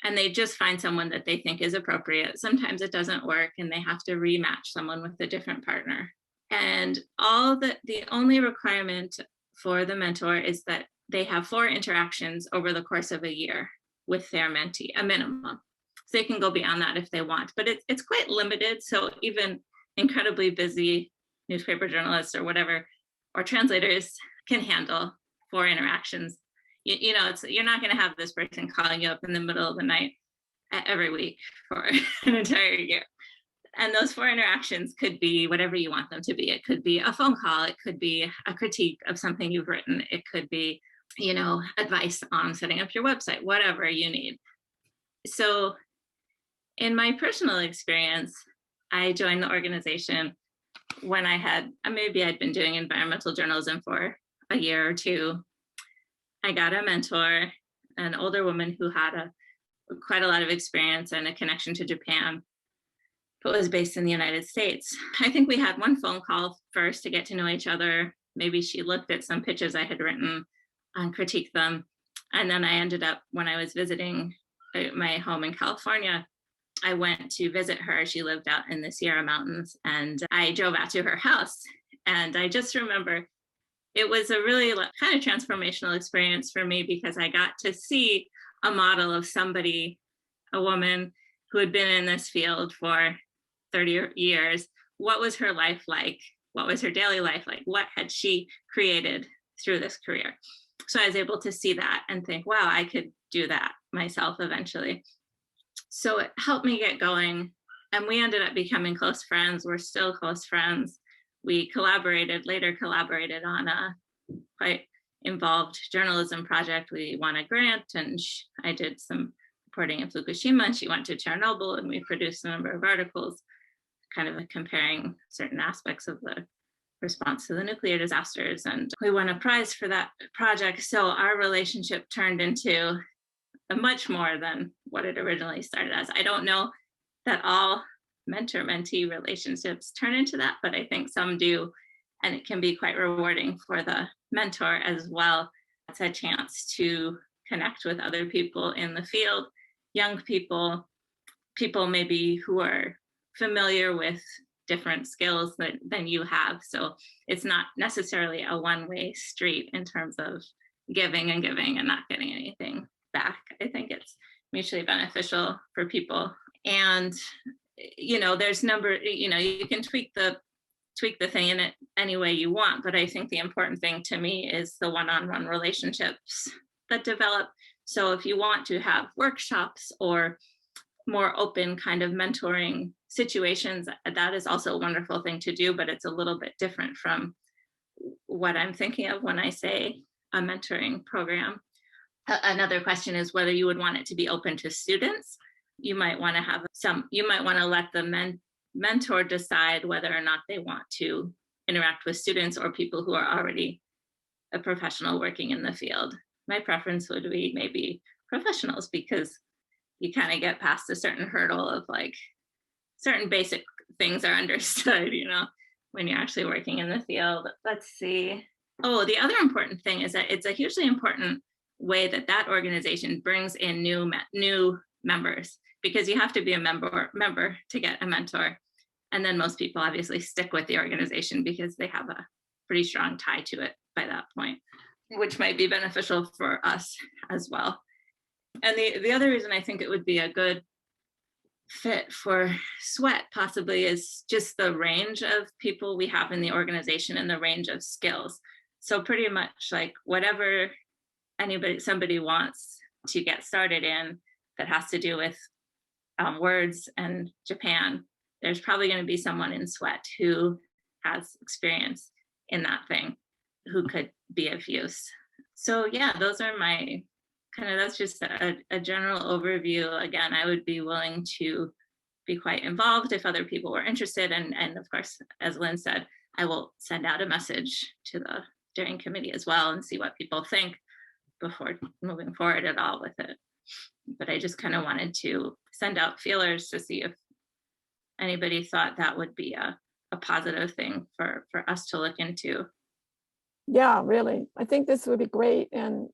and they just find someone that they think is appropriate. Sometimes it doesn't work and they have to rematch someone with a different partner. And the only requirement for the mentor is that they have 4 interactions over the course of a year with their mentee, a minimum. So they can go beyond that if they want, but it's quite limited. So even incredibly busy newspaper journalists or whatever, or translators can handle 4 interactions. You're not going to have this person calling you up in the middle of the night every week for an entire year. And those 4 interactions could be whatever you want them to be. It could be a phone call. It could be a critique of something you've written. It could be, advice on setting up your website, whatever you need. So in my personal experience, I joined the organization when I'd been doing environmental journalism for a year or 2. I got a mentor, an older woman who had quite a lot of experience and a connection to Japan, but was based in the United States. I think we had one phone call first to get to know each other. Maybe she looked at some pitches I had written and critiqued them. And then I ended up, when I was visiting my home in California, I went to visit her. She lived out in the Sierra Mountains, and I drove out to her house. And I just remember it was a really kind of transformational experience for me, because I got to see a model of somebody, a woman who had been in this field for 30 years. What was her life like? What was her daily life like? What had she created through this career? So I was able to see that and think, wow, I could do that myself eventually. So it helped me get going, and we ended up becoming close friends. We're still close friends. We later collaborated on a quite involved journalism project. We won a grant, and I did some reporting in Fukushima, and she went to Chernobyl, and we produced a number of articles kind of comparing certain aspects of the response to the nuclear disasters, and we won a prize for that project. So our relationship turned into much more than what it originally started as. I don't know that all mentor-mentee relationships turn into that, but I think some do, and it can be quite rewarding for the mentor as well. It's a chance to connect with other people in the field, young people maybe who are familiar with different skills than you have. So it's not necessarily a one-way street in terms of giving and not getting anything back. I think it's mutually beneficial for people. And there's you can tweak the thing in it any way you want, but I think the important thing to me is the one-on-one relationships that develop. So if you want to have workshops or more open kind of mentoring situations, that is also a wonderful thing to do, but it's a little bit different from what I'm thinking of when I say a mentoring program. Another question is whether you would want it to be open to students. You might want to let the mentor decide whether or not they want to interact with students or people who are already a professional working in the field. My preference would be maybe professionals, because you kind of get past a certain hurdle of certain basic things are understood, when you're actually working in the field. Let's see. Oh, the other important thing is that it's a hugely important way that that organization brings in new members, because you have to be a member to get a mentor. And then most people obviously stick with the organization because they have a pretty strong tie to it by that point, which might be beneficial for us as well. And the other reason I think it would be a good fit for Sweat possibly is just the range of people we have in the organization and the range of skills. So pretty much like whatever somebody wants to get started in that has to do with words and Japan, there's probably going to be someone in Sweat who has experience in that thing who could be of use. So yeah, those are my that's just a general overview. Again, I would be willing to be quite involved if other people were interested. And of course, as Lynn said, I will send out a message to the steering committee as well and see what people think before moving forward at all with it. But I just kind of wanted to send out feelers to see if anybody thought that would be a positive thing for us to look into. Yeah, really. I think this would be great. And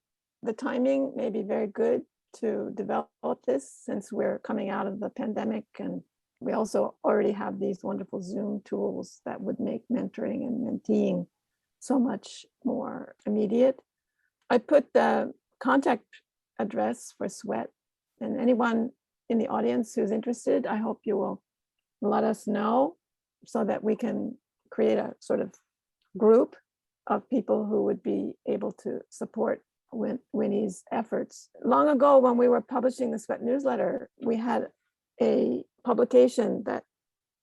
the timing may be very good to develop this since we're coming out of the pandemic. And we also already have these wonderful Zoom tools that would make mentoring and menteeing so much more immediate. I put the contact address for Sweat, and anyone in the audience who's interested, I hope you will let us know so that we can create a sort of group of people who would be able to support Winnie's efforts. Long ago, when we were publishing the Sweat newsletter, we had a publication that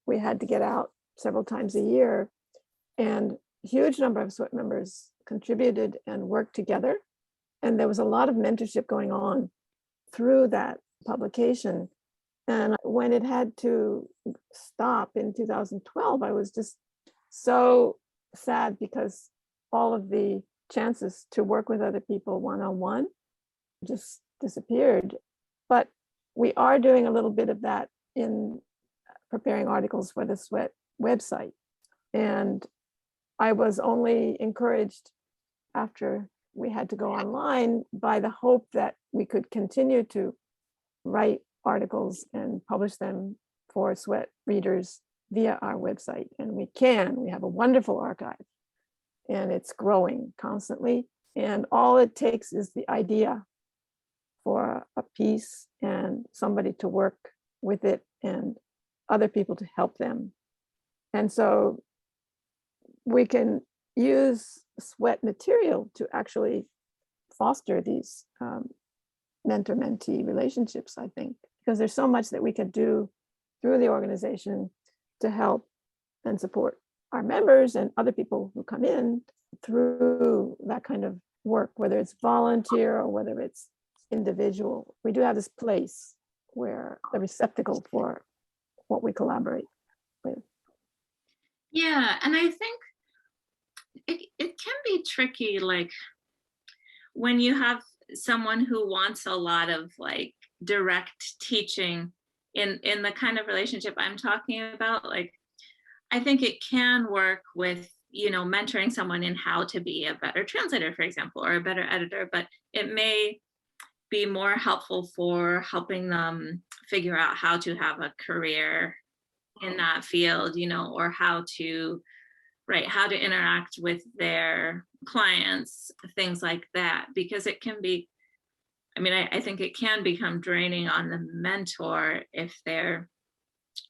we had to get out several times a year, and a huge number of Sweat members contributed and worked together. And there was a lot of mentorship going on through that publication. And when it had to stop in 2012, I was just so sad because all of the chances to work with other people one-on-one just disappeared. But we are doing a little bit of that in preparing articles for the Sweat website. And I was only encouraged after we had to go online by the hope that we could continue to write articles and publish them for Sweat readers via our website. And we have a wonderful archive. And it's growing constantly. And all it takes is the idea for a piece and somebody to work with it and other people to help them. And so we can use Sweat material to actually foster these mentor-mentee relationships, I think, because there's so much that we could do through the organization to help and support our members and other people who come in through that kind of work, whether it's volunteer or whether it's individual. We do have this place where the receptacle for what we collaborate with. Yeah, and I think it can be tricky, like when you have someone who wants a lot of like direct teaching in the kind of relationship I'm talking about. Like, I think it can work with, mentoring someone in how to be a better translator, for example, or a better editor, but it may be more helpful for helping them figure out how to have a career in that field, or how to interact with their clients, things like that, because it can be, I think it can become draining on the mentor if their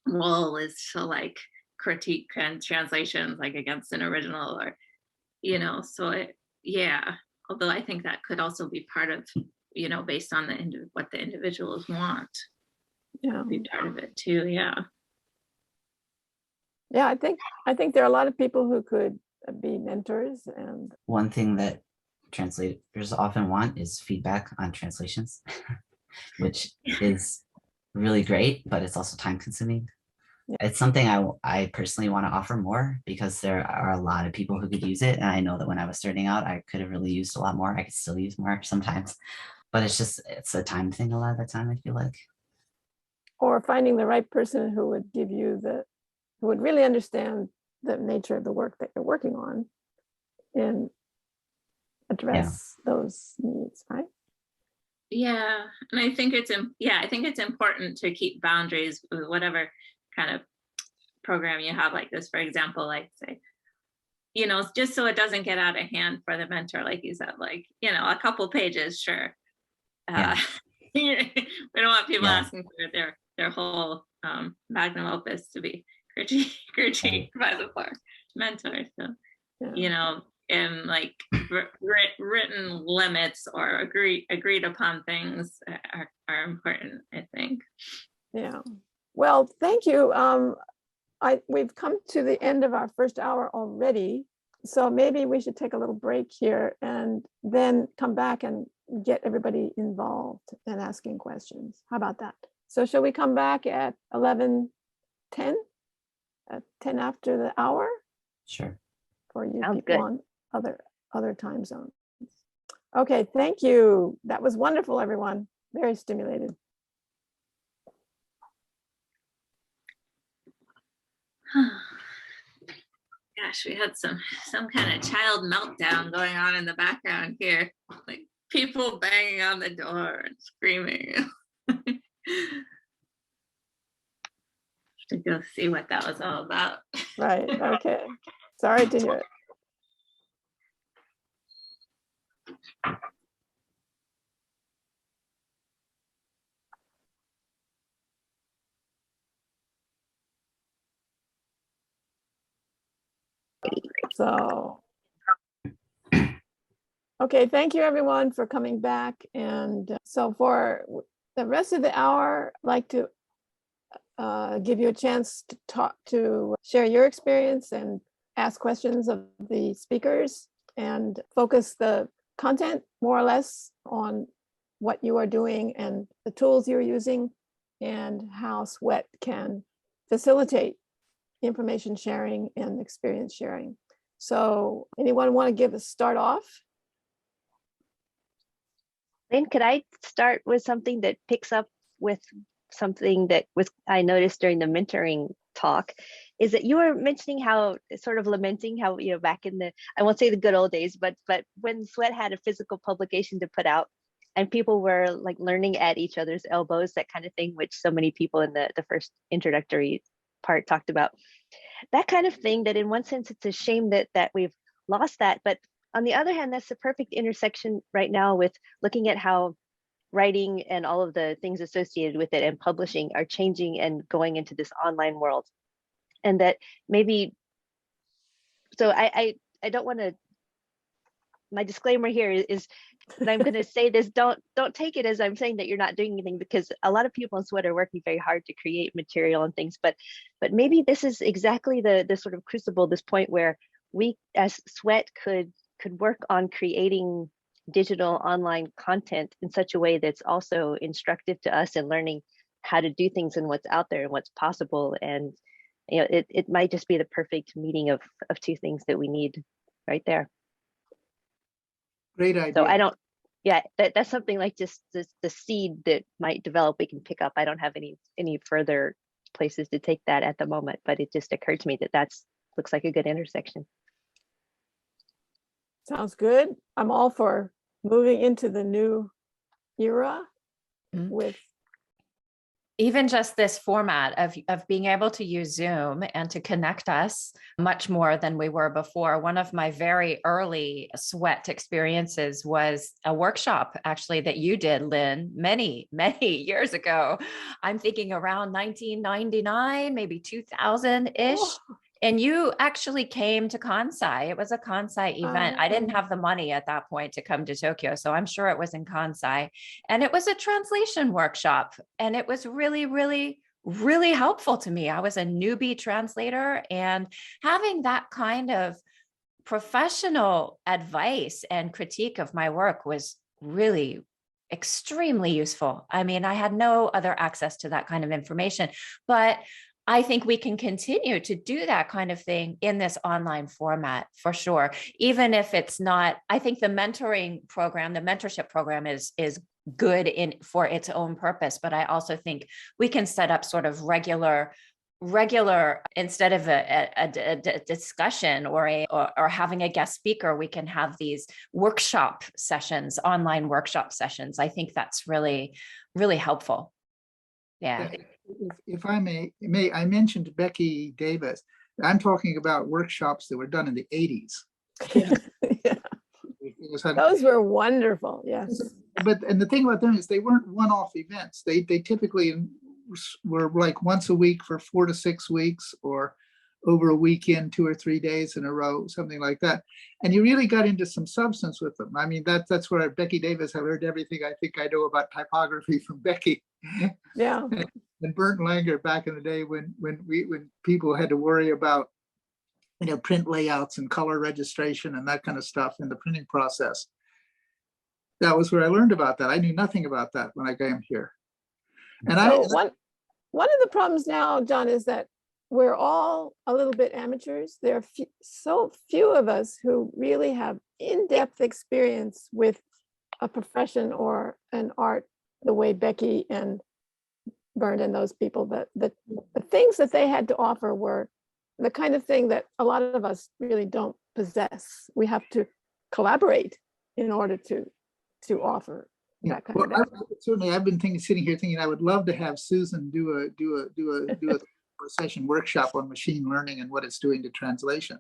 role is to like critique and translations like against an original, or although I think that could also be part of, based on what the individuals want, be part of it too. I think there are a lot of people who could be mentors. And one thing that translators often want is feedback on translations, which is really great, but it's also time consuming. It's something I personally want to offer more because there are a lot of people who could use it. And I know that when I was starting out, I could have really used a lot more. I could still use more sometimes, but it's a time thing a lot of the time, I feel like. Or finding the right person who would who would really understand the nature of the work that you're working on and address those needs, right? Yeah, and I think I think it's important to keep boundaries with whatever kind of program you have like this. For example, like say, just so it doesn't get out of hand for the mentor, like you said, like, a couple pages, sure. Yeah. We don't want people Yeah. asking for their whole magnum opus to be critiqued by the poor mentor. So, and like written limits or agreed upon things are important, I think. Yeah. Well, thank you. We've come to the end of our first hour already, so maybe we should take a little break here and then come back and get everybody involved and asking questions. How about that? So shall we come back at 11:10, at 10 after the hour? Sure. For you Sounds people good. on other time zones. Okay, thank you. That was wonderful, everyone. Very stimulated. Gosh, we had some kind of child meltdown going on in the background here, like people banging on the door and screaming. To go see what that was all about. Right. Okay. Sorry to hear it. So, okay, thank you everyone for coming back. And so for the rest of the hour, I'd like to give you a chance to share your experience and ask questions of the speakers and focus the content more or less on what you are doing and the tools you're using and how Sweat can facilitate information sharing and experience sharing. So anyone want to give a start off? Lynn, could I start with something that picks up with something that I noticed during the mentoring talk, is that you were mentioning how, sort of lamenting how, back in the, I won't say the good old days, but when Sweat had a physical publication to put out and people were like learning at each other's elbows, that kind of thing, which so many people in the first introductory part talked about. That kind of thing, that in one sense, it's a shame that we've lost that. But on the other hand, that's the perfect intersection right now with looking at how writing and all of the things associated with it and publishing are changing and going into this online world. And that maybe, so I don't want to, my disclaimer here is that I'm going to say this, don't take it as I'm saying that you're not doing anything, because a lot of people in Sweat are working very hard to create material and things, but maybe this is exactly the sort of crucible, this point where we as Sweat could work on creating digital online content in such a way that's also instructive to us and learning how to do things and what's out there and what's possible. And it might just be the perfect meeting of two things that we need right there. Great idea. So I don't, that's something like just the seed that might develop, we can pick up. I don't have any further places to take that at the moment, but it just occurred to me that looks like a good intersection. Sounds good. I'm all for moving into the new era with even just this format of being able to use Zoom and to connect us much more than we were before. One of my very early Sweat experiences was a workshop actually that you did, Lynn, many, many years ago. I'm thinking around 1999, maybe 2000-ish. Oh. And you actually came to Kansai. It was a Kansai event. I didn't have the money at that point to come to Tokyo, so I'm sure it was in Kansai. And it was a translation workshop. And it was really, really, really helpful to me. I was a newbie translator, and having that kind of professional advice and critique of my work was really extremely useful. I mean, I had no other access to that kind of information, but I think we can continue to do that kind of thing in this online format for sure. Even if it's not, I think the mentorship program is good for its own purpose, but I also think we can set up sort of regular regular, instead of a discussion or having a guest speaker, we can have these workshop sessions, online workshop sessions. I think that's really, really helpful. Yeah. If I may, I mentioned Becky Davis. I'm talking about workshops that were done in the 80s. Yeah. It Those were wonderful. Yes. And the thing about them is they weren't one-off events. They typically were like once a week for 4 to 6 weeks, or over a weekend, 2 or 3 days in a row, something like that. And you really got into some substance with them. I mean, that's where Becky Davis, I learned everything I think I know about typography from Becky. Yeah. And Burnt Langer back in the day when people had to worry about, print layouts and color registration and that kind of stuff in the printing process. That was where I learned about that. I knew nothing about that when I came here. And one of the problems now, John, is that we're all a little bit amateurs. There are so few of us who really have in-depth experience with a profession or an art the way Becky and Bernd and those people, that the things that they had to offer were the kind of thing that a lot of us really don't possess. We have to collaborate in order to offer that kind of certainly I've been sitting here thinking I would love to have Susan do a session workshop on machine learning and what it's doing to translation.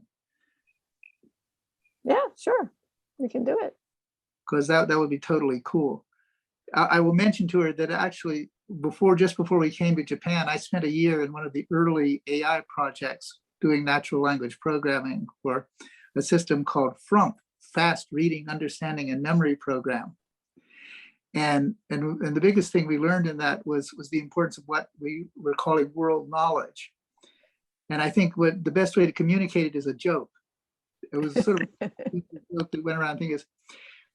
Yeah, sure, we can do it. Because that would be totally cool. I will mention to her that actually just before we came to Japan, I spent a year in one of the early AI projects doing natural language programming for a system called FRUMP, Fast Reading, Understanding, and Memory Program. And the biggest thing we learned in that was the importance of what we were calling world knowledge. And I think what the best way to communicate it is a joke. It was sort of a joke that went around,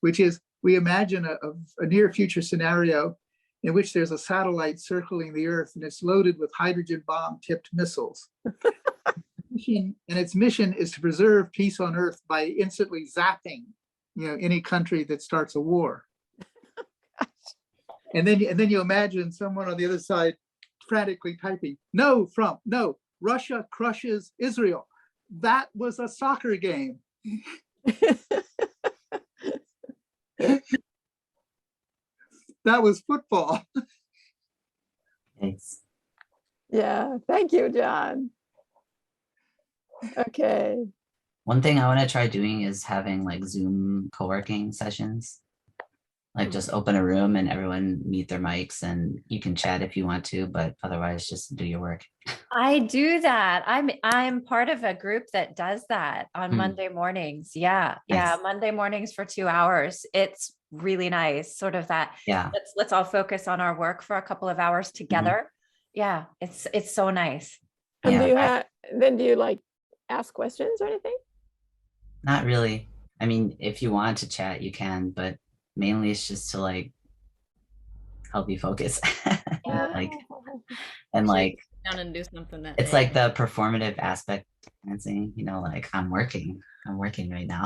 which is we imagine a near future scenario in which there's a satellite circling the Earth and it's loaded with hydrogen bomb tipped missiles. And its mission is to preserve peace on Earth by instantly zapping, any country that starts a war. And then you imagine someone on the other side frantically typing, "No, Trump, no, Russia crushes Israel. That was a soccer game." That was football. Thanks. Yeah, thank you, John. Okay. One thing I want to try doing is having like Zoom co-working sessions. Like just open a room and everyone mute their mics and you can chat if you want to, but otherwise just do your work. I do that. I'm part of a group that does that on Monday mornings. Yeah. Nice. Monday mornings for 2 hours. It's really nice. Sort of that. Yeah. Let's all focus on our work for a couple of hours together. Yeah. It's so nice. And do you like ask questions or anything? Not really. I mean, if you want to chat, you can, but mainly it's just to like help you focus. Down and do something that it's day. Like the performative aspect of dancing, like I'm working right now.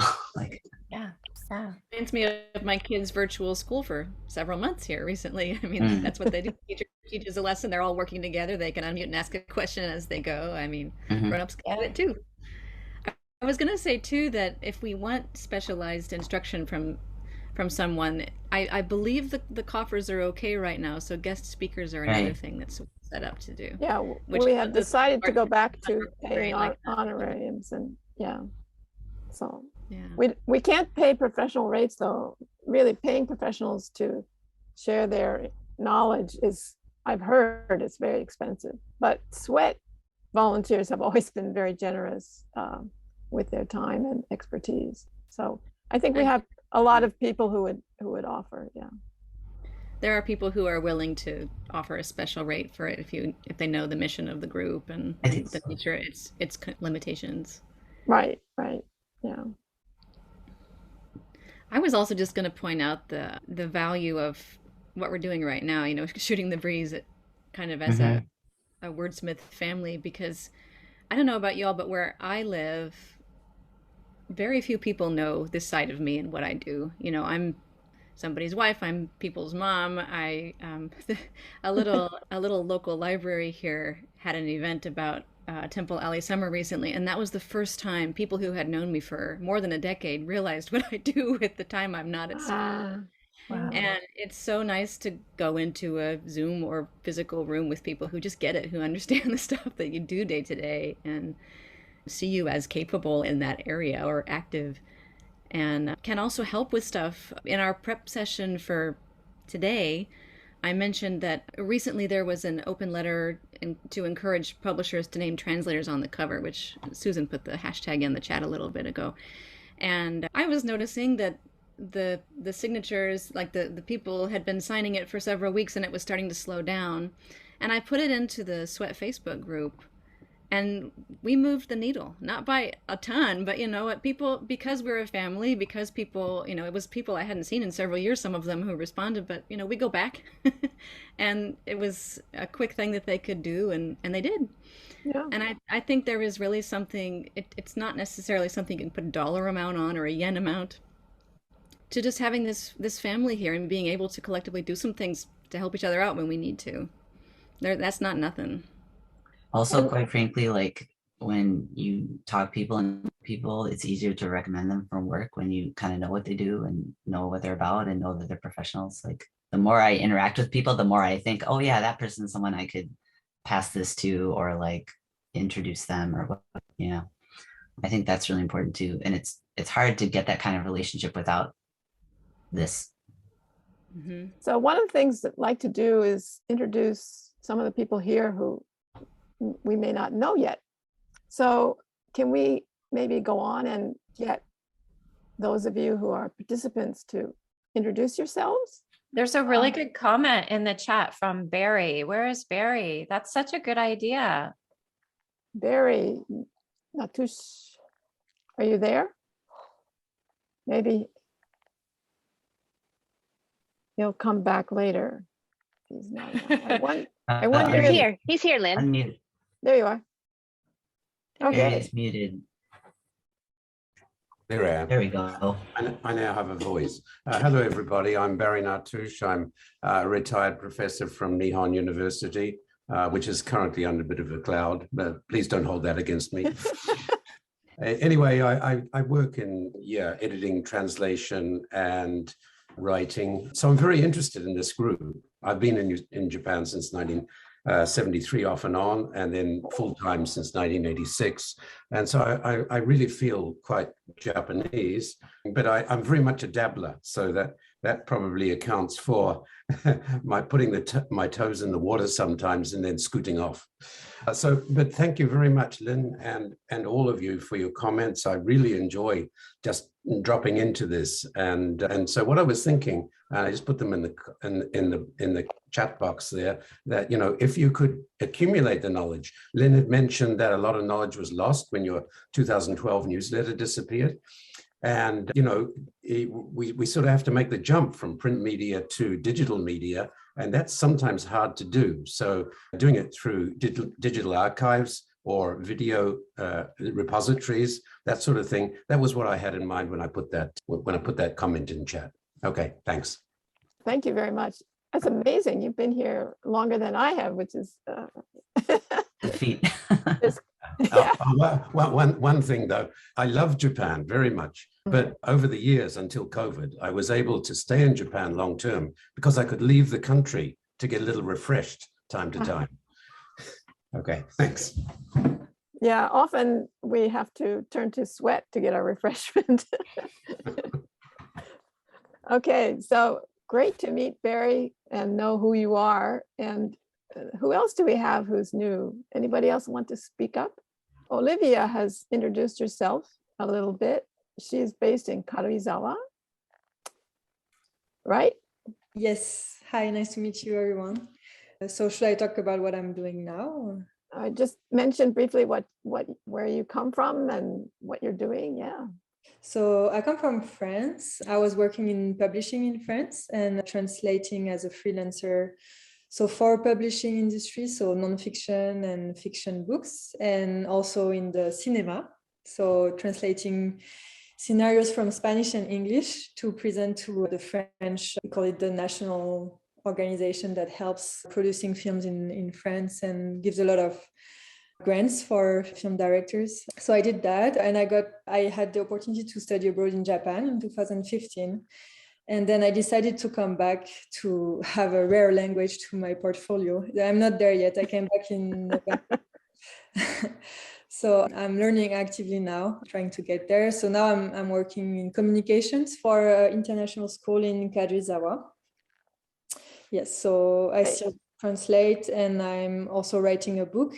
Reminds me of my kids' virtual school for several months here recently. I mean, that's what they do. Teacher teaches a lesson, they're all working together, they can unmute and ask a question as they go. I mean, grown-ups can do it too. I was going to say too that if we want specialized instruction from someone, I believe the coffers are okay right now, so guest speakers are another thing that's set up to do. Yeah, we have decided to go back to paying honorariums, and so we can't pay professional rates though. Really, paying professionals to share their knowledge is, I've heard, it's very expensive. But Sweat volunteers have always been very generous with their time and expertise. So I think we have a lot of people who would offer. Yeah, there are people who are willing to offer a special rate for it if they know the mission of the group and the nature, its limitations. Right. Yeah. I was also just going to point out the value of what we're doing right now. Shooting the breeze kind of as a wordsmith family, because I don't know about y'all, but where I live, very few people know this side of me and what I do. I'm somebody's wife. I'm people's mom. I a little local library here had an event about Temple Alley Summer recently, and that was the first time people who had known me for more than a decade realized what I do with the time I'm not at school. Wow. And it's so nice to go into a Zoom or physical room with people who just get it, who understand the stuff that you do day to day and see you as capable in that area or active, and can also help with stuff. In our prep session for today, I mentioned that recently there was an open letter to encourage publishers to name translators on the cover, which Susan put the hashtag in the chat a little bit ago. And I was noticing that the signatures, like the people had been signing it for several weeks, and it was starting to slow down. And I put it into the Sweat Facebook group, and we moved the needle, not by a ton, but what, people, because we're a family, because people, it was people I hadn't seen in several years, some of them who responded, but we go back and it was a quick thing that they could do, and they did. Yeah. And I think there is really something, it's not necessarily something you can put a dollar amount on or a yen amount, to just having this family here and being able to collectively do some things to help each other out when we need to. That's not nothing. Also, quite frankly, like when you talk people, it's easier to recommend them from work when you kind of know what they do and know what they're about and know that they're professionals. Like the more I interact with people, the more I think, oh yeah, that person's someone I could pass this to or like introduce them or what, I think that's really important too. And it's hard to get that kind of relationship without this. Mm-hmm. So one of the things that I like to do is introduce some of the people here who we may not know yet. So can we maybe go on and get those of you who are participants to introduce yourselves? There's a really good comment in the chat from Barry. Where is Barry? That's such a good idea. Barry, Nartouch, are you there? Maybe he'll come back later. He's not. I wonder. He's here, Lynn. Unmute. There you are. Okay. It's muted. There I am. There we go. I now have a voice. Hello, everybody. I'm Barry Nartouch. I'm a retired professor from Nihon University, which is currently under a bit of a cloud, but please don't hold that against me. Anyway, I work in editing, translation, and writing. So I'm very interested in this group. I've been in Japan since 1973 off and on, and then full-time since 1986. And so I really feel quite Japanese, but I'm very much a dabbler. So that probably accounts for my putting my toes in the water sometimes and then scooting off. But thank you very much, Lynn, and all of you for your comments. I really enjoy just dropping into this. And so what I was thinking, I just put them in the chat box there, that if you could accumulate the knowledge. Lynn had mentioned that a lot of knowledge was lost when your 2012 newsletter disappeared. And, we sort of have to make the jump from print media to digital media, and that's sometimes hard to do. So doing it through digital archives or video repositories, that sort of thing, that was what I had in mind when I put that comment in chat. Okay, thanks. Thank you very much. That's amazing. You've been here longer than I have, which is Defeat. One thing though, I love Japan very much, but over the years until COVID, I was able to stay in Japan long term because I could leave the country to get a little refreshed time to time. Okay, thanks. Yeah, often we have to turn to Sweat to get our refreshment. Okay, so great to meet Barry and know who you are. And who else do we have who's new? Anybody else want to speak up? Olivia has introduced herself a little bit. She's based in Karuizawa, right? Yes. Hi, nice to meet you, everyone. So should I talk about what I'm doing now? I just mentioned briefly where you come from and what you're doing. Yeah. So I come from France. I was working in publishing in France and translating as a freelancer. So for publishing industry, so nonfiction and fiction books, and also in the cinema. So translating scenarios from Spanish and English to present to the French. We call it the national organization that helps producing films in France and gives a lot of grants for film directors. So I did that, and I had the opportunity to study abroad in Japan in 2015. And then I decided to come back to have a rare language to my portfolio. I'm not there yet. I came back in November. So I'm learning actively now, trying to get there. So now I'm working in communications for an international school in Kajizawa. Yes, so I still translate, and I'm also writing a book,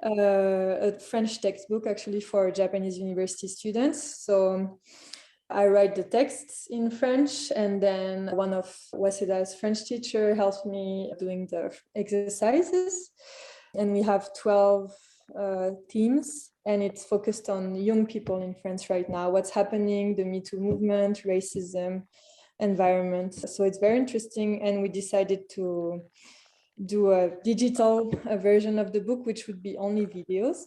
a French textbook actually for Japanese university students. So I write the texts in French, and then one of Wasida's French teacher helps me doing the exercises. And we have 12 themes, and it's focused on young people in France right now, what's happening, the Me Too movement, racism, environment. So it's very interesting, and we decided to do a digital version of the book, which would be only videos.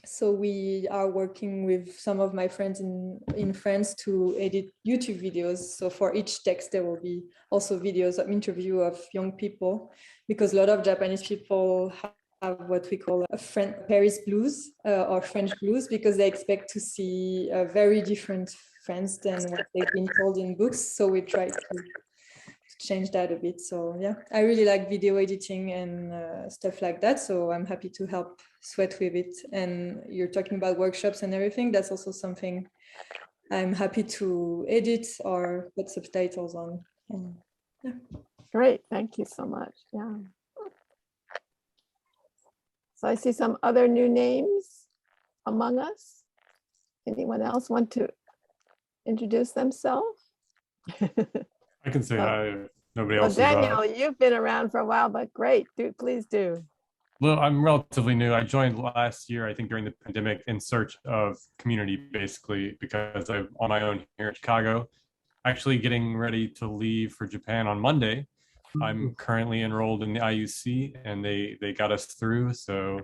So we are working with some of my friends in France to edit YouTube videos. So for each text, there will be also videos of interview of young people, because a lot of Japanese people have what we call a Paris blues or French blues, because they expect to see a very different France than what they've been told in books. So we try to change that a bit. So yeah, I really like video editing and stuff like that. So I'm happy to help Sweat with it. And you're talking about workshops and everything. That's also something I'm happy to edit or put subtitles on. Yeah. Great, thank you so much. Yeah. So I see some other new names among us. Anyone else want to introduce themselves? I can say hi if nobody else Daniel, is you've been around for a while, but great. Please do. Well, I'm relatively new. I joined last year, I think during the pandemic, in search of community, basically, because I'm on my own here in Chicago. Actually getting ready to leave for Japan on Monday. I'm currently enrolled in the IUC, and they got us through. So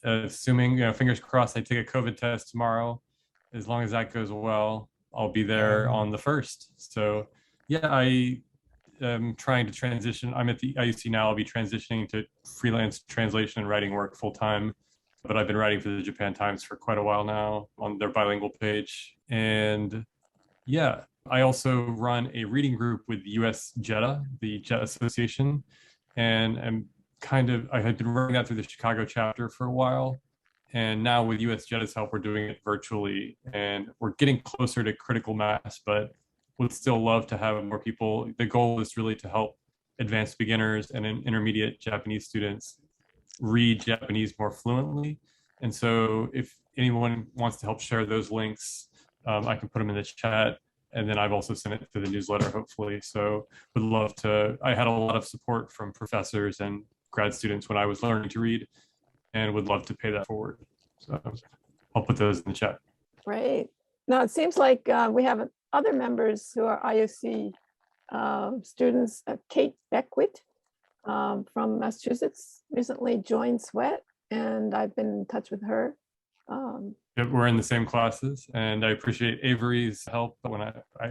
assuming, fingers crossed, I take a COVID test tomorrow. As long as that goes well, I'll be there on the 1st. So yeah, I am trying to transition. I'm at the IUC now. I'll be transitioning to freelance translation and writing work full time. But I've been writing for the Japan Times for quite a while now on their bilingual page. And yeah, I also run a reading group with US JETA, the JETA Association. And I had been running that through the Chicago chapter for a while. And now with US JETA's help, we're doing it virtually, and we're getting closer to critical mass, but would still love to have more people. The goal is really to help advanced beginners and intermediate Japanese students read Japanese more fluently. And so if anyone wants to help share those links, I can put them in the chat. And then I've also sent it to the newsletter, hopefully. So would love to. I had a lot of support from professors and grad students when I was learning to read, and would love to pay that forward. So I'll put those in the chat. Great. Now it seems like we have other members who are IUC students. Kate Beckwit from Massachusetts recently joined Sweat, and I've been in touch with her. We're in the same classes, and I appreciate Avery's help when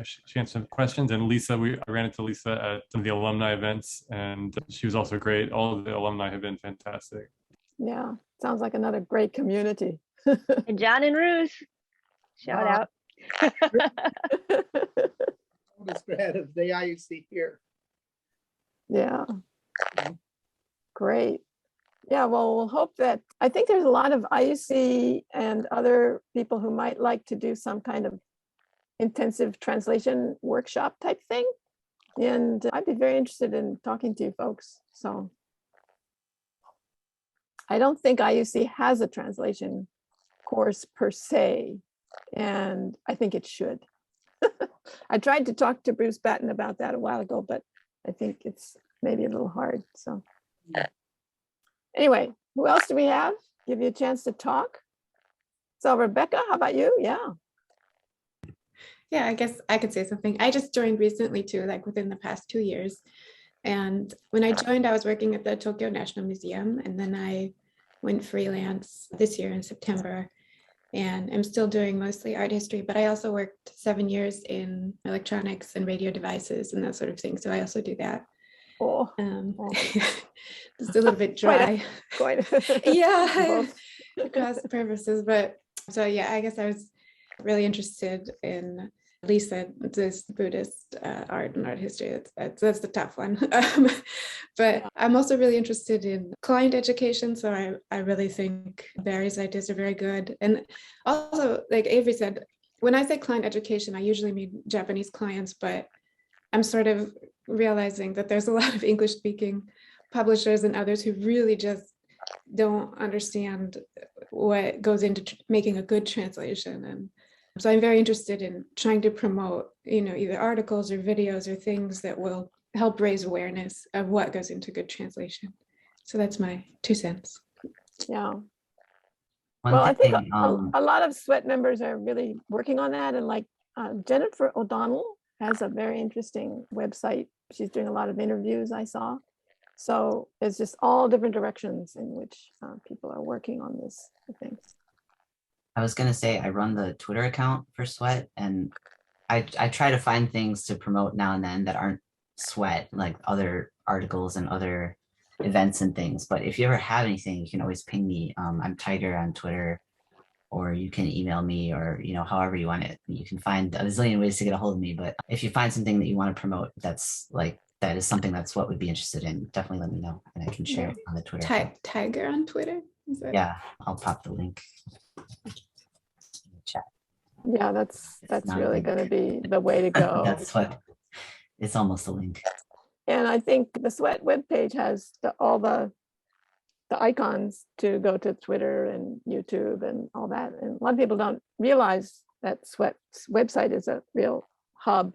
she answered some questions. And Lisa, I ran into Lisa at some of the alumni events, and she was also great. All of the alumni have been fantastic. Yeah, sounds like another great community. And John and Ruth, shout out. Oldest grad of the IUC here. Yeah, great. Yeah, well, we'll hope that, I think there's a lot of IUC and other people who might like to do some kind of intensive translation workshop type thing. And I'd be very interested in talking to you folks. So I don't think IUC has a translation course per se, and I think it should. I tried to talk to Bruce Batten about that a while ago, but I think it's maybe a little hard. So anyway, who else do we have? Give you a chance to talk. So Rebecca, how about you? Yeah. Yeah, I guess I could say something. I just joined recently too, like within the past 2 years. And when I joined, I was working at the Tokyo National Museum, and then I went freelance this year in September. And I'm still doing mostly art history, but I also worked 7 years in electronics and radio devices and that sort of thing. So I also do that. Oh, Just a little bit dry. quite Yeah, both. across purposes. But so yeah, I guess I was really interested in Lisa, this Buddhist art and art history. That's the tough one. But I'm also really interested in client education. So I really think Barry's ideas are very good. And also, like Avery said, when I say client education, I usually mean Japanese clients, but I'm sort of realizing that there's a lot of English speaking publishers and others who really just don't understand what goes into making a good translation. And so I'm very interested in trying to promote, either articles or videos or things that will help raise awareness of what goes into good translation. So that's my 2 cents. Yeah. One Well, I think thing, a lot of SWET members are really working on that. And like Jennifer O'Donnell has a very interesting website. She's doing a lot of interviews, I saw. So it's just all different directions in which people are working on this, I think. I was gonna say I run the Twitter account for Sweat, and I try to find things to promote now and then that aren't Sweat, like other articles and other events and things. But if you ever have anything, you can always ping me. I'm Tiger on Twitter, or you can email me, or however you want it. You can find a zillion ways to get a hold of me. But if you find something that you want to promote, that is something that Sweat would be interested in, definitely let me know, and I can share it on the Twitter. Tiger on Twitter? Yeah, I'll pop the link. Chat. Yeah, that's really going to be the way to go. That's what. It's almost a link. And I think the Sweat webpage has all the icons to go to Twitter and YouTube and all that. And a lot of people don't realize that Sweat's website is a real hub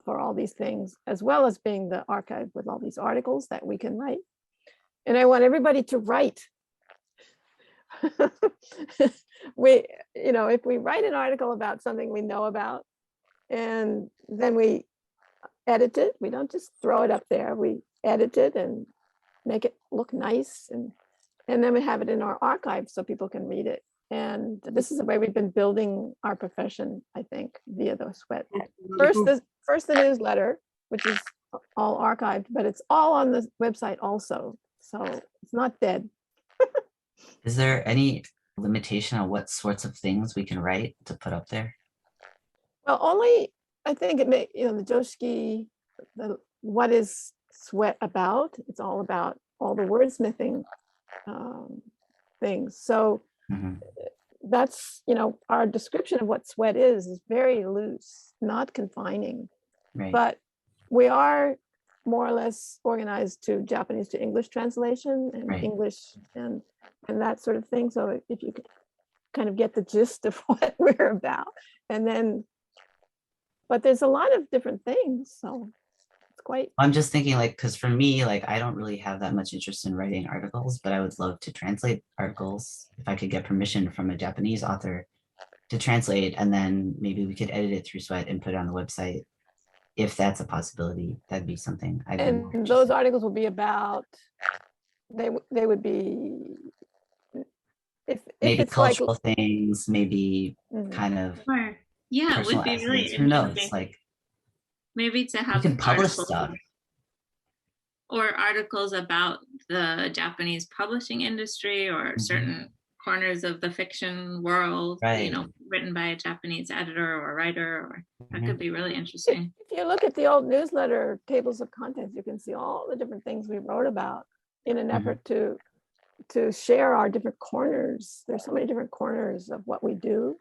for all these things, as well as being the archive with all these articles that we can write. And I want everybody to write. If we write an article about something we know about, and then we edit it, we don't just throw it up there, we edit it and make it look nice, and then we have it in our archive so people can read it. And this is the way we've been building our profession, I think, via the Sweat. First the newsletter, which is all archived, but it's all on the website also, so it's not dead. Is there any limitation on what sorts of things we can write to put up there? Well, only, I think it may, the Joshiki, what is Sweat about? It's all about all the wordsmithing things. So that's, our description of what Sweat is very loose, not confining. Right. But we are more or less organized to Japanese to English translation and Right. English and that sort of thing. So if you could kind of get the gist of what we're about, but there's a lot of different things. So it's quite. I'm just thinking, because for me, I don't really have that much interest in writing articles, but I would love to translate articles if I could get permission from a Japanese author to translate, and then maybe we could edit it through Sweat and put it on the website. If that's a possibility, that'd be something. And those articles will be about, they would be, if maybe it's cultural things, maybe kind of. Or, yeah, it would be really interesting. Who knows? Maybe to you have can publish articles stuff. Or articles about the Japanese publishing industry or certain corners of the fiction world, right. Written by a Japanese editor or writer, or that could be really interesting. If you look at the old newsletter tables of contents, you can see all the different things we wrote about in an effort to share our different corners. There's so many different corners of what we do.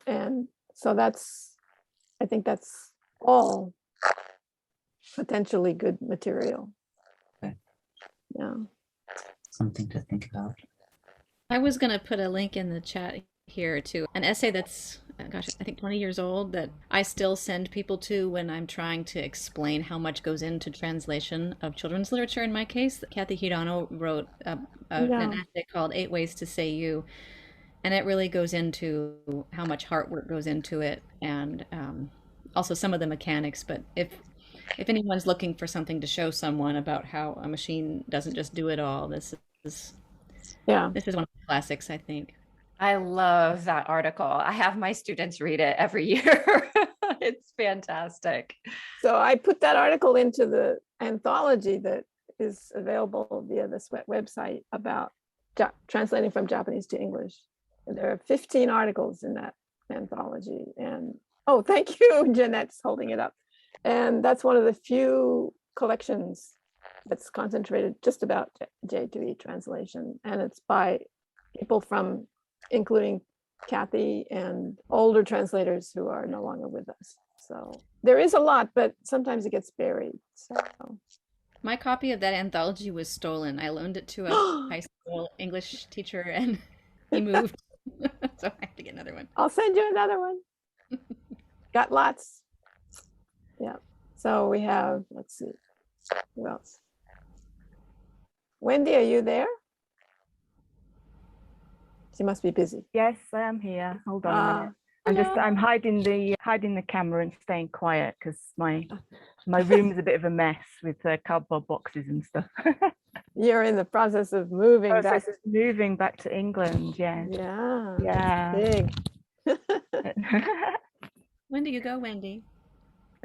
And so I think that's all potentially good material. Okay. Yeah. Something to think about. I was going to put a link in the chat here to an essay that's, I think 20 years old that I still send people to when I'm trying to explain how much goes into translation of children's literature. In my case, Kathy Hirano wrote an essay called 8 Ways to Say You, and it really goes into how much heart work goes into it, and also some of the mechanics. But if anyone's looking for something to show someone about how a machine doesn't just do it all, this is one of the classics, I think. I love that article. I have my students read it every year. It's fantastic. So I put that article into the anthology that is available via the Sweat website about translating from Japanese to English. And there are 15 articles in that anthology. And oh, thank you, Jeanette's holding it up. And that's one of the few collections that's concentrated just about J2E translation. And it's by people from, including Kathy and older translators who are no longer with us. So there is a lot, but sometimes it gets buried. So My copy of that anthology was stolen. I loaned it to a high school English teacher and he moved. So I have to get another one. I'll send you another one. Got lots. Yeah. So we have, let's see, who else? Wendy, are you there? She must be busy. Yes, I am here. Hold on a minute. I'm hiding the camera and staying quiet because my room is a bit of a mess with cardboard boxes and stuff. You're in the process of moving back to England. Yeah. Yeah. Big. When do you go, Wendy?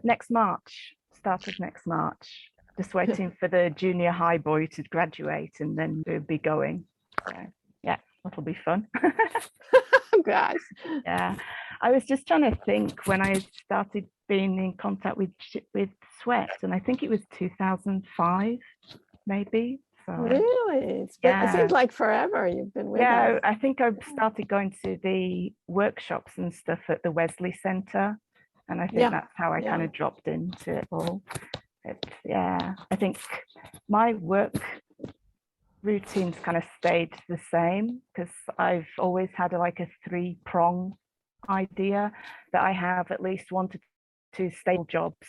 Next March. Start of next March. Just waiting for the junior high boy to graduate and then we'll be going. So, yeah, that'll be fun. Gosh. Yeah. I was just trying to think when I started being in contact with Sweat, and I think it was 2005, maybe. So, really? It seems like forever you've been with us. I think I started going to the workshops and stuff at the Wesley Centre, and I think that's how I kind of dropped into it all. I think my work routines kind of stayed the same because I've always had like a 3-prong idea that I have at least 1 to 2 stable jobs.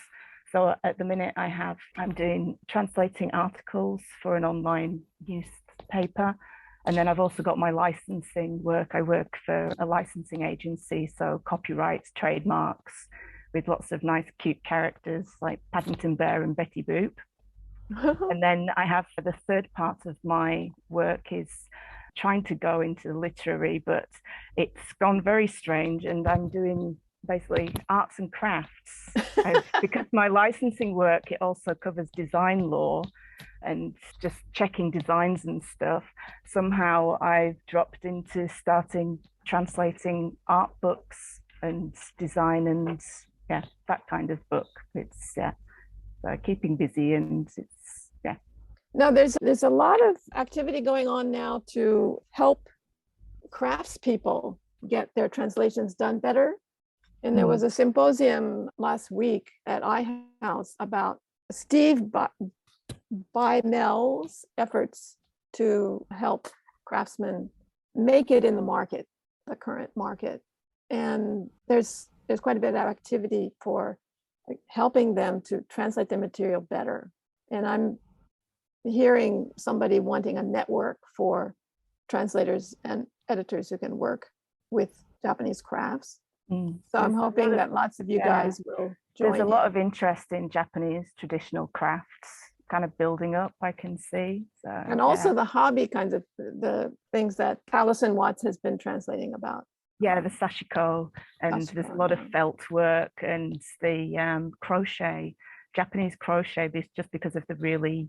So at the minute I'm doing translating articles for an online newspaper. And then I've also got my licensing work. I work for a licensing agency, so copyrights, trademarks, with lots of nice, cute characters like Paddington Bear and Betty Boop. And then I have the third part of my work is trying to go into literary, but it's gone very strange. And I'm doing basically arts and crafts because my licensing work, it also covers design law and just checking designs and stuff. Somehow I've dropped into starting translating art books and design and that kind of book. It's so keeping busy and it's No, there's a lot of activity going on now to help craftspeople get their translations done better. And there was a symposium last week at iHouse about Steve Bymel's efforts to help craftsmen make it in the market, the current market. And there's quite a bit of activity for helping them to translate their material better. And I'm hearing somebody wanting a network for translators and editors who can work with Japanese crafts. So I'm hoping that lots of you guys will join. There's a lot of interest in Japanese traditional crafts kind of building up, I can see. So, and also the hobby kinds of the things that Alison Watts has been translating about. Yeah, the sashiko, and there's a lot of felt work and the crochet, Japanese crochet, just because of the really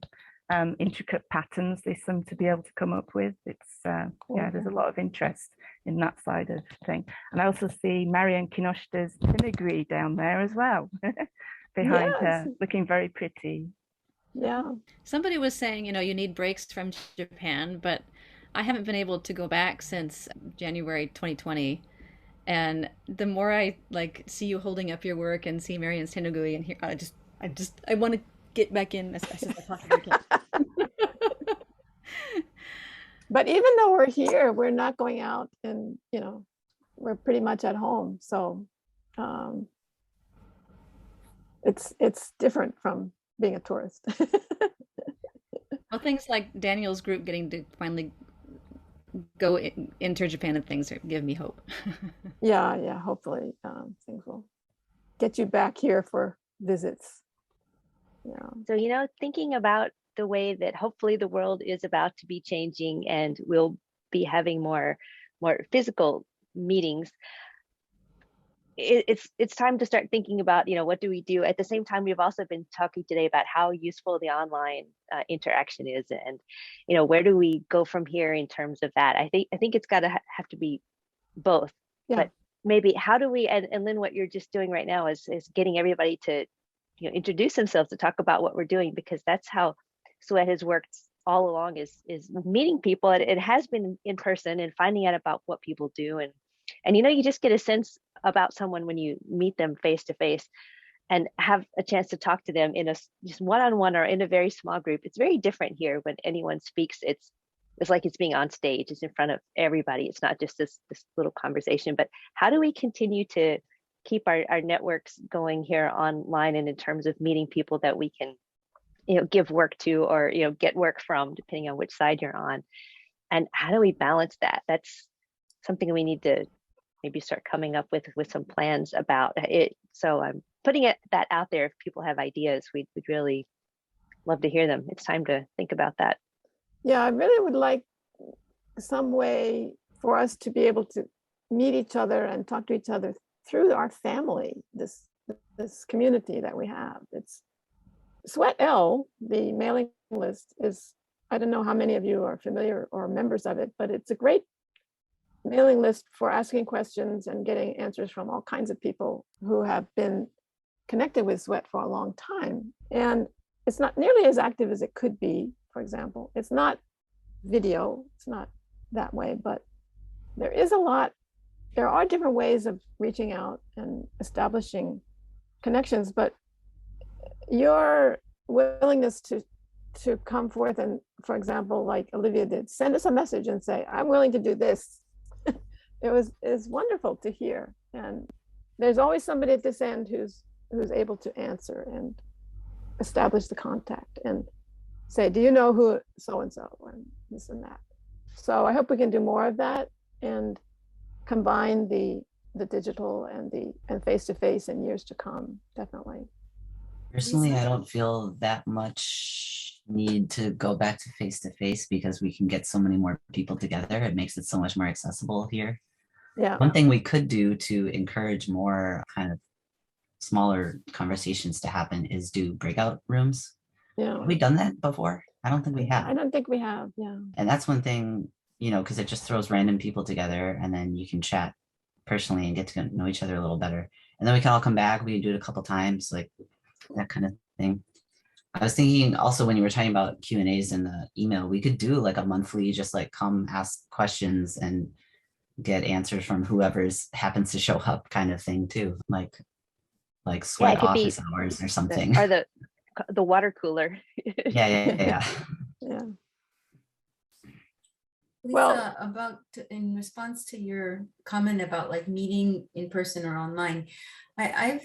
intricate patterns they seem to be able to come up with. It's there's a lot of interest in that side of thing. And I also see Marion Kinoshita's filigree down there as well, behind her, looking very pretty. Yeah. Somebody was saying, you need breaks from Japan, but I haven't been able to go back since January 2020. And the more I see you holding up your work and see Marion's tenugui and here, I want to get back in as fast as I possibly can. But even though we're here, we're not going out and, we're pretty much at home. So it's different from being a tourist. Well, things like Daniel's group getting to finally go into Japan and things give me hope. Yeah. Hopefully things will get you back here for visits. Yeah. So, thinking about the way that hopefully the world is about to be changing and we'll be having more more physical meetings, it's time to start thinking about, what do we do? At the same time, we've also been talking today about how useful the online interaction is, and where do we go from here in terms of that? I think it's got to have to be both. Yeah. But maybe how do we, and Lynn, what you're just doing right now is getting everybody to introduce themselves, to talk about what we're doing, because that's how Sweat has worked all along, is meeting people. It has been in person and finding out about what people do, and you just get a sense about someone when you meet them face to face and have a chance to talk to them in a just one-on-one or in a very small group. It's very different here. When anyone speaks, it's like it's being on stage. It's in front of everybody. It's not just this little conversation. But how do we continue to keep our networks going here online, and in terms of meeting people that we can give work to, or get work from, depending on which side you're on? And how do we balance that? That's something we need to maybe start coming up with some plans about it. So I'm putting that out there. If people have ideas, we'd really love to hear them. It's time to think about that. Yeah, I really would like some way for us to be able to meet each other and talk to each other through our family, this community that we have. It's Sweat L, the mailing list, is, I don't know how many of you are familiar or members of it, but it's a great mailing list for asking questions and getting answers from all kinds of people who have been connected with Sweat for a long time. And it's not nearly as active as it could be, for example. It's not video, it's not that way, but there are different ways of reaching out and establishing connections. But your willingness to come forth and, for example, like Olivia did, send us a message and say, I'm willing to do this. It's wonderful to hear. And there's always somebody at this end who's able to answer and establish the contact and say, do you know who so-and-so, and this and that. So I hope we can do more of that and combine the digital and face-to-face in years to come, definitely. Personally, I don't feel that much need to go back to face because we can get so many more people together. It makes it so much more accessible here. Yeah. One thing we could do to encourage more kind of smaller conversations to happen is do breakout rooms. Yeah. Have we done that before? I don't think we have. I don't think we have, yeah. And that's one thing, because it just throws random people together, and then you can chat personally and get to know each other a little better. And then we can all come back. We can do it a couple times, like that kind of thing. I was thinking also, when you were talking about Q&As in the email, we could do like a monthly, just like come ask questions and get answers from whoever's happens to show up kind of thing too. Like Sweat office hours or something. Or the water cooler. Yeah. Lisa, in response to your comment about like meeting in person or online, I've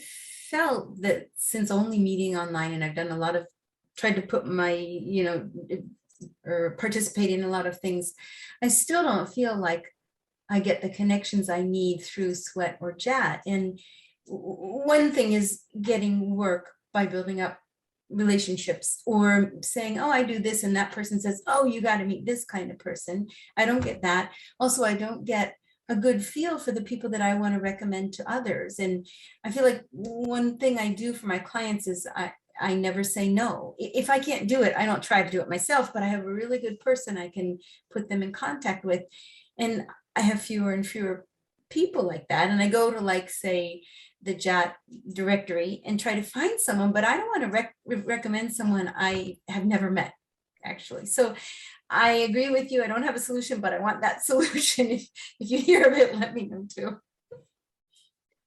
felt that since only meeting online, and I've tried to put my, or participate in a lot of things, I still don't feel like I get the connections I need through Sweat or Jat. And one thing is getting work by building up relationships, or saying, oh, I do this, and that person says, oh, you got to meet this kind of person. I don't get that. Also, I don't get a good feel for the people that I want to recommend to others. And I feel like one thing I do for my clients is I never say no. If I can't do it, I don't try to do it myself, but I have a really good person I can put them in contact with. And I have fewer and fewer people like that. And I go to, like, say, the JAT directory and try to find someone, but I don't want to recommend someone I have never met, actually. So I agree with you. I don't have a solution, but I want that solution. If you hear of it, let me know too.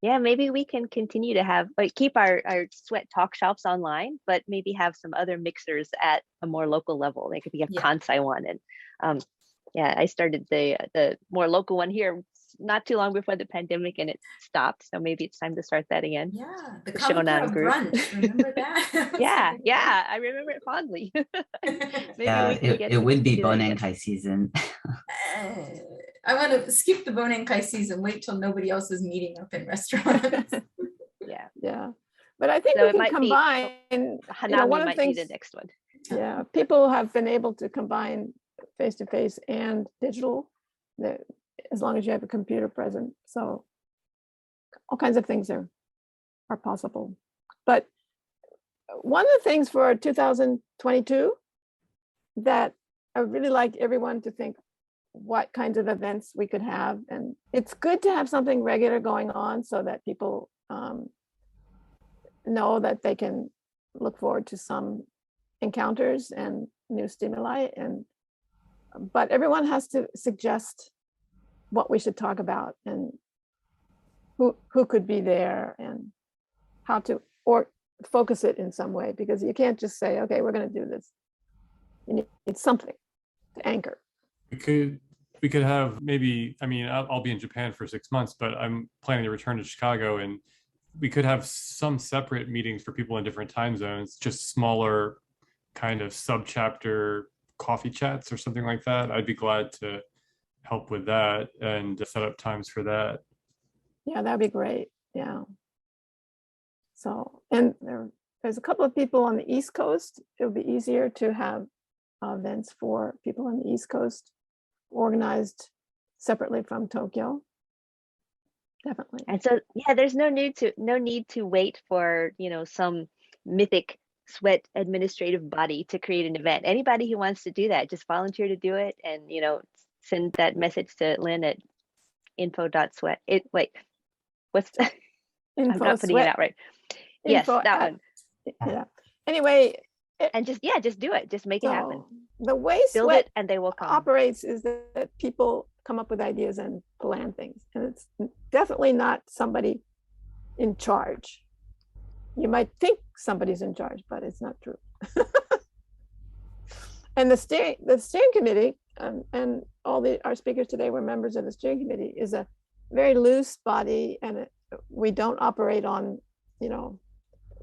Yeah, maybe we can continue to have, like, keep our Sweat talk shops online, but maybe have some other mixers at a more local level. Like, if we have Kansai one, and I started the more local one here not too long before the pandemic, and it stopped. So maybe it's time to start that again. Yeah, the Shonan group. Brunch, remember that? yeah, I remember it fondly. It would be Bonenkai season. I want to skip the Bonenkai season, wait till nobody else is meeting up in restaurants. Yeah. But I think we can combine. Hanami one of the might things, be the next one. Yeah, people have been able to combine face-to-face and digital. as long as you have a computer present. So all kinds of things are possible. But one of the things for 2022 that I would really like everyone to think what kinds of events we could have. And it's good to have something regular going on so that people know that they can look forward to some encounters and new stimuli. But everyone has to suggest what we should talk about and who could be there and how to, or focus it in some way, because you can't just say, okay, we're going to do this. You need something to anchor. We could have maybe, I mean, I'll be in Japan for 6 months, but I'm planning to return to Chicago, and we could have some separate meetings for people in different time zones, just smaller kind of sub-chapter coffee chats or something like that. I'd be glad to help with that and set up times for that. Yeah, that'd be great. Yeah. So, and there's a couple of people on the East Coast. It would be easier to have events for people on the East Coast organized separately from Tokyo. Definitely. And so, yeah, there's no need to wait for, some mythic sweat administrative body to create an event. Anybody who wants to do that, just volunteer to do it, and send that message to Lynn at info.sweat. What's I'm not putting it out right. Yes, that one. Yeah. Anyway, and just do it. Just make it happen. The way Build Sweat it and they will come. operates is that people come up with ideas and plan things, and it's definitely not somebody in charge. You might think somebody's in charge, but it's not true. And the steering committee, and all our speakers today were members of the steering committee, is a very loose body, and we don't operate on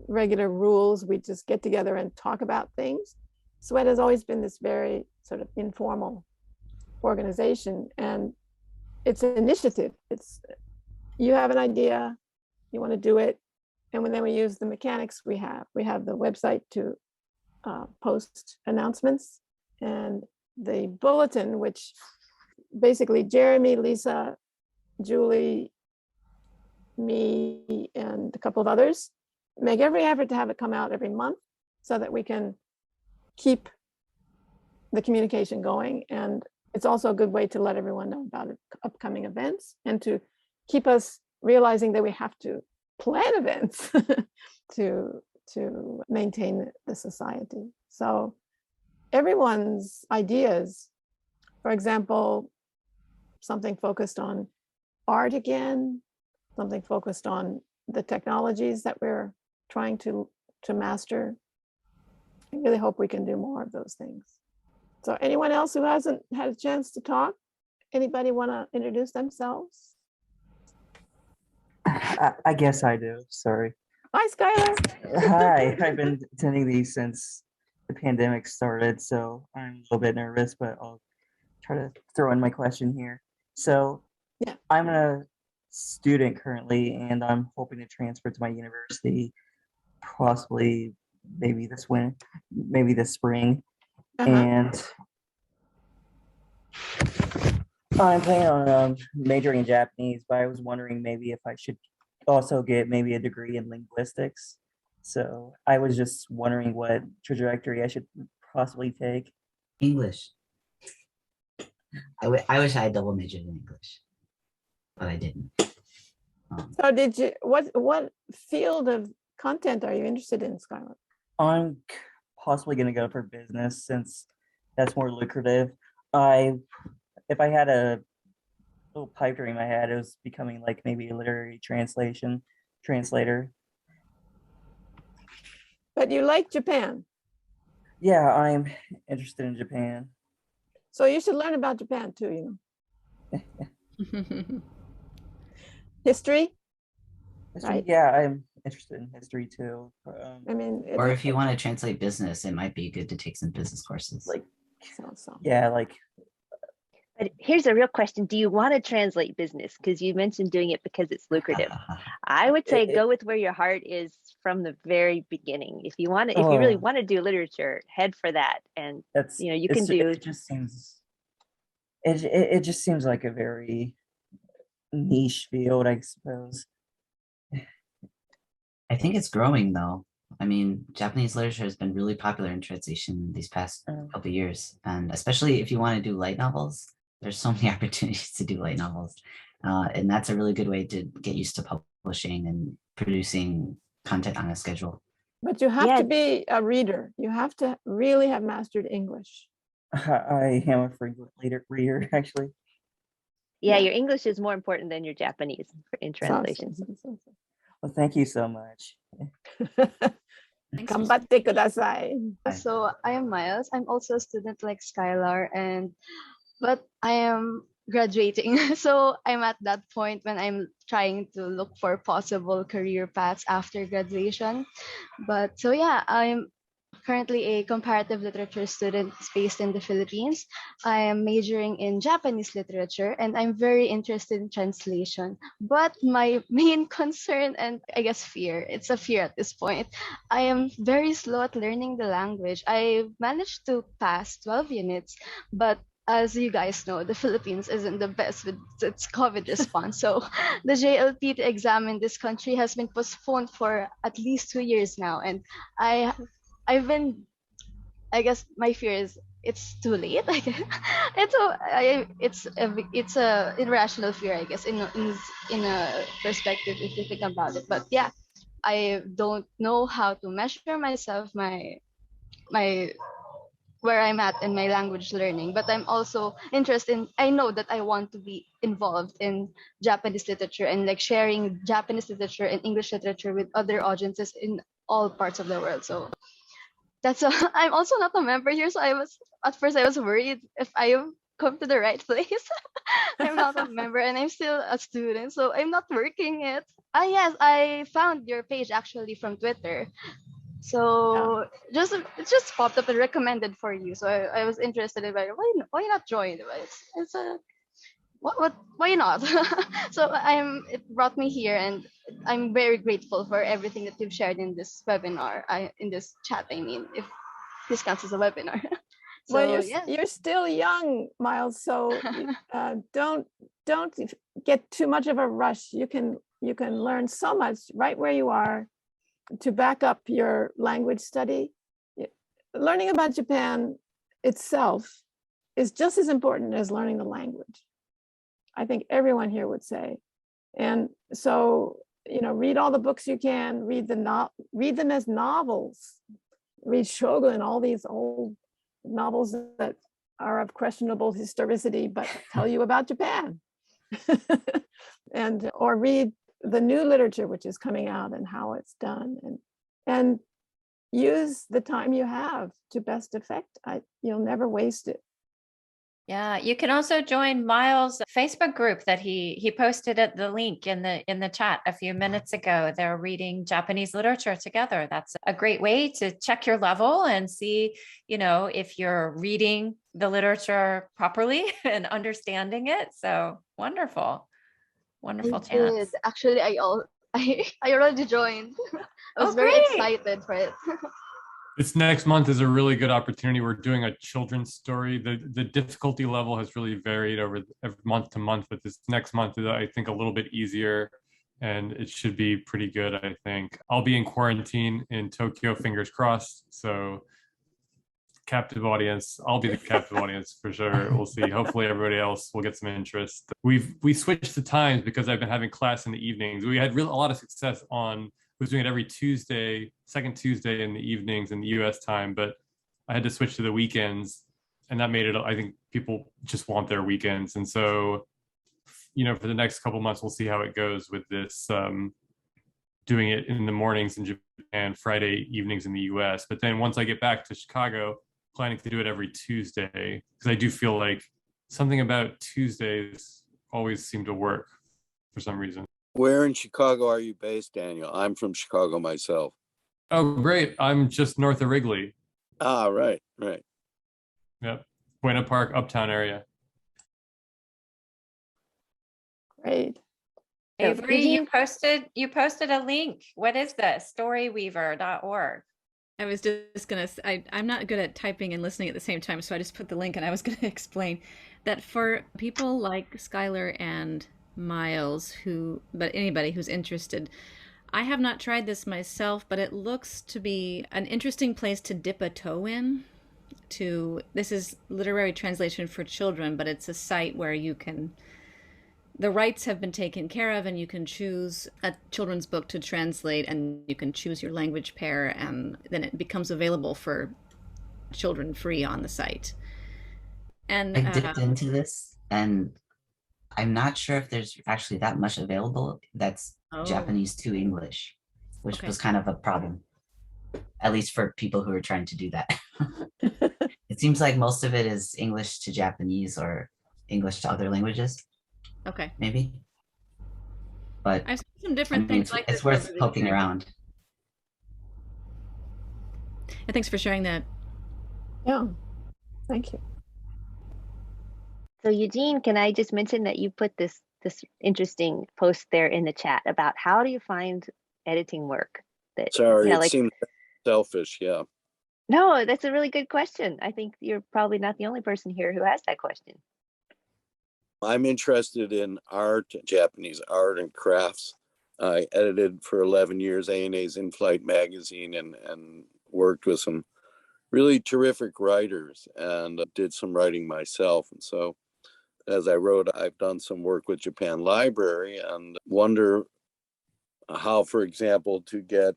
regular rules. We just get together and talk about things. Sweat has always been this very sort of informal organization, and it's an initiative. It's, you have an idea, you want to do it, and then we use the mechanics we have. We have the website to post announcements, and the bulletin, which basically Jeremy, Lisa, Julie, me, and a couple of others make every effort to have it come out every month so that we can keep the communication going. And it's also a good way to let everyone know about upcoming events and to keep us realizing that we have to plan events to maintain the society. So everyone's ideas, for example, something focused on art again, something focused on the technologies that we're trying to master. I really hope we can do more of those things. So anyone else who hasn't had a chance to talk, anybody want to introduce themselves? I guess I do, sorry. Hi, Skylar. Hi, I've been attending these since the pandemic started, so I'm a little bit nervous, but I'll try to throw in my question here. So yeah, I'm a student currently, and I'm hoping to transfer to my university, possibly maybe this winter, maybe this spring. And I'm planning on majoring in Japanese, but I was wondering maybe if I should also get maybe a degree in linguistics. So I was just wondering what trajectory I should possibly take. English. I wish I had double majored in English, but I didn't. So did you, what field of content are you interested in, Skylar? I'm possibly going to go for business since that's more lucrative. If I had a little pipe dream I had, it was becoming like maybe a literary translator. But you like Japan? Yeah, I'm interested in Japan. So you should learn about Japan too, History? Right? Yeah, I'm interested in history too. I mean, or if you want to translate business, it might be good to take some business courses. Like, so. Yeah, like. But here's a real question. Do you want to translate business? Because you mentioned doing it because it's lucrative. I would say go with where your heart is from the very beginning. If you want to, if you really want to do literature, head for that. And that's, you can do. It just seems it just seems like a very niche field, I suppose. I think it's growing though. I mean, Japanese literature has been really popular in translation these past couple of years, and especially if you want to do light novels, there's so many opportunities to do light novels, and that's a really good way to get used to publishing and producing content on a schedule. But you have to be a reader. You have to really have mastered English. I am a frequent reader, actually. Yeah, your English is more important than your Japanese in translations. Well, thank you so much. Ganbatte kudasai. So I am Miles. I'm also a student like Skylar, but I am graduating. So I'm at that point when I'm trying to look for possible career paths after graduation. But so yeah, I'm currently a comparative literature student based in the Philippines. I am majoring in Japanese literature and I'm very interested in translation. But my main concern and I guess fear, it's a fear at this point, I am very slow at learning the language. I managed to pass 12 units, but as you guys know, the Philippines isn't the best with its COVID response. So the JLP to examine this country has been postponed for at least 2 years now. And I guess my fear is it's too late. It's a irrational fear, I guess, in a perspective if you think about it. But yeah, I don't know how to measure myself, my where I'm at in my language learning, but I'm also interested in, I know that I want to be involved in Japanese literature and like sharing Japanese literature and English literature with other audiences in all parts of the world. So I'm also not a member here, so at first I was worried if I come to the right place. I'm not a member and I'm still a student, so I'm not working it. Yes, I found your page actually from Twitter. So it just popped up and recommended for you. So I was interested in why not join? It's a why not? So it brought me here and I'm very grateful for everything that you've shared in this webinar. In this chat, I mean, if this counts as a webinar. So, well, you're still young, Miles. So don't get too much of a rush. You can learn so much right where you are to back up your language study. Learning about Japan itself is just as important as learning the language. I think everyone here would say. And so, read all the books you can, read them as novels, read Shogun, all these old novels that are of questionable historicity, but tell you about Japan. Or read the new literature, which is coming out and how it's done, and use the time you have to best effect. You'll never waste it. Yeah, you can also join Miles' Facebook group that he posted at the link in the chat a few minutes ago. They're reading Japanese literature together. That's a great way to check your level and see, if you're reading the literature properly and understanding it. So wonderful chance. Actually, I already joined. I was very excited for it. This next month is a really good opportunity. We're doing a children's story. The difficulty level has really varied over month to month, but this next month is, I think, a little bit easier, and it should be pretty good, I think. I'll be in quarantine in Tokyo, fingers crossed. So captive audience. I'll be the captive audience for sure. We'll see. Hopefully everybody else will get some interest. We switched the times because I've been having class in the evenings. We had a lot of success was doing it every Tuesday, second Tuesday in the evenings in the US time, but I had to switch to the weekends, and that made it, I think people just want their weekends. And so, for the next couple months, we'll see how it goes with this, doing it in the mornings in Japan, Friday evenings in the US. But then once I get back to Chicago, planning to do it every Tuesday, because I do feel like something about Tuesdays always seem to work for some reason. Where in Chicago are you based, Daniel? I'm from Chicago myself. Oh, great. I'm just north of Wrigley. Ah, right. Yep. Buena Park, uptown area. Great. Avery, you posted a link. What is this? Storyweaver.org. I was just gonna. I'm not good at typing and listening at the same time, so I just put the link, and I was gonna explain that for people like Skylar and Miles, but anybody who's interested, I have not tried this myself, but it looks to be an interesting place to dip a toe in. This is literary translation for children, but it's a site where the rights have been taken care of, and you can choose a children's book to translate, and you can choose your language pair, and then it becomes available for children free on the site. And I dipped into this, and I'm not sure if there's actually that much available that's Japanese to English, which was kind of a problem, at least for people who are trying to do that. It seems like most of it is English to Japanese or English to other languages. Okay. Maybe. But I've seen some different things like this. It's worth poking around. And thanks for sharing that. Yeah, thank you. So Eugene, can I just mention that you put this interesting post there in the chat about how do you find editing work? Sorry, it seems selfish, yeah. No, that's a really good question. I think you're probably not the only person here who has that question. I'm interested in art, Japanese art and crafts. I edited for 11 years A&A's In-Flight magazine and worked with some really terrific writers and did some writing myself. And so as I wrote, I've done some work with Japan Library and wonder how, for example, to get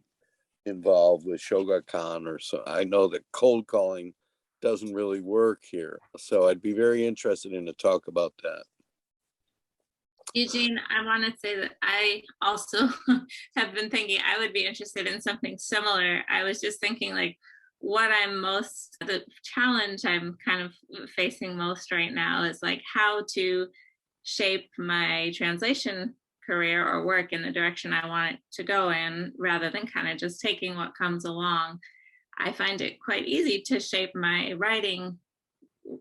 involved with Shogakukan or so. I know that cold calling doesn't really work here. So I'd be very interested in a talk about that. Eugene, I want to say that I also have been thinking I would be interested in something similar. I was just thinking like the challenge I'm kind of facing most right now is like how to shape my translation career or work in the direction I want it to go in rather than kind of just taking what comes along. I find it quite easy to shape my writing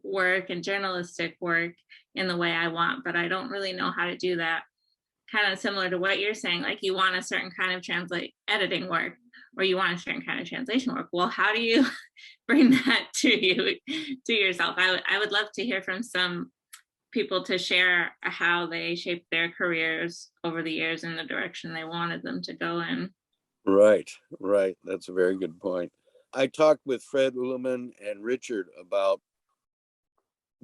work and journalistic work in the way I want, but I don't really know how to do that. Kind of similar to what you're saying, like you want a certain kind of editing work or you want a certain kind of translation work. Well, how do you bring that to yourself? I would love to hear from some people to share how they shaped their careers over the years in the direction they wanted them to go in. Right. That's a very good point. I talked with Fred Ullman and Richard about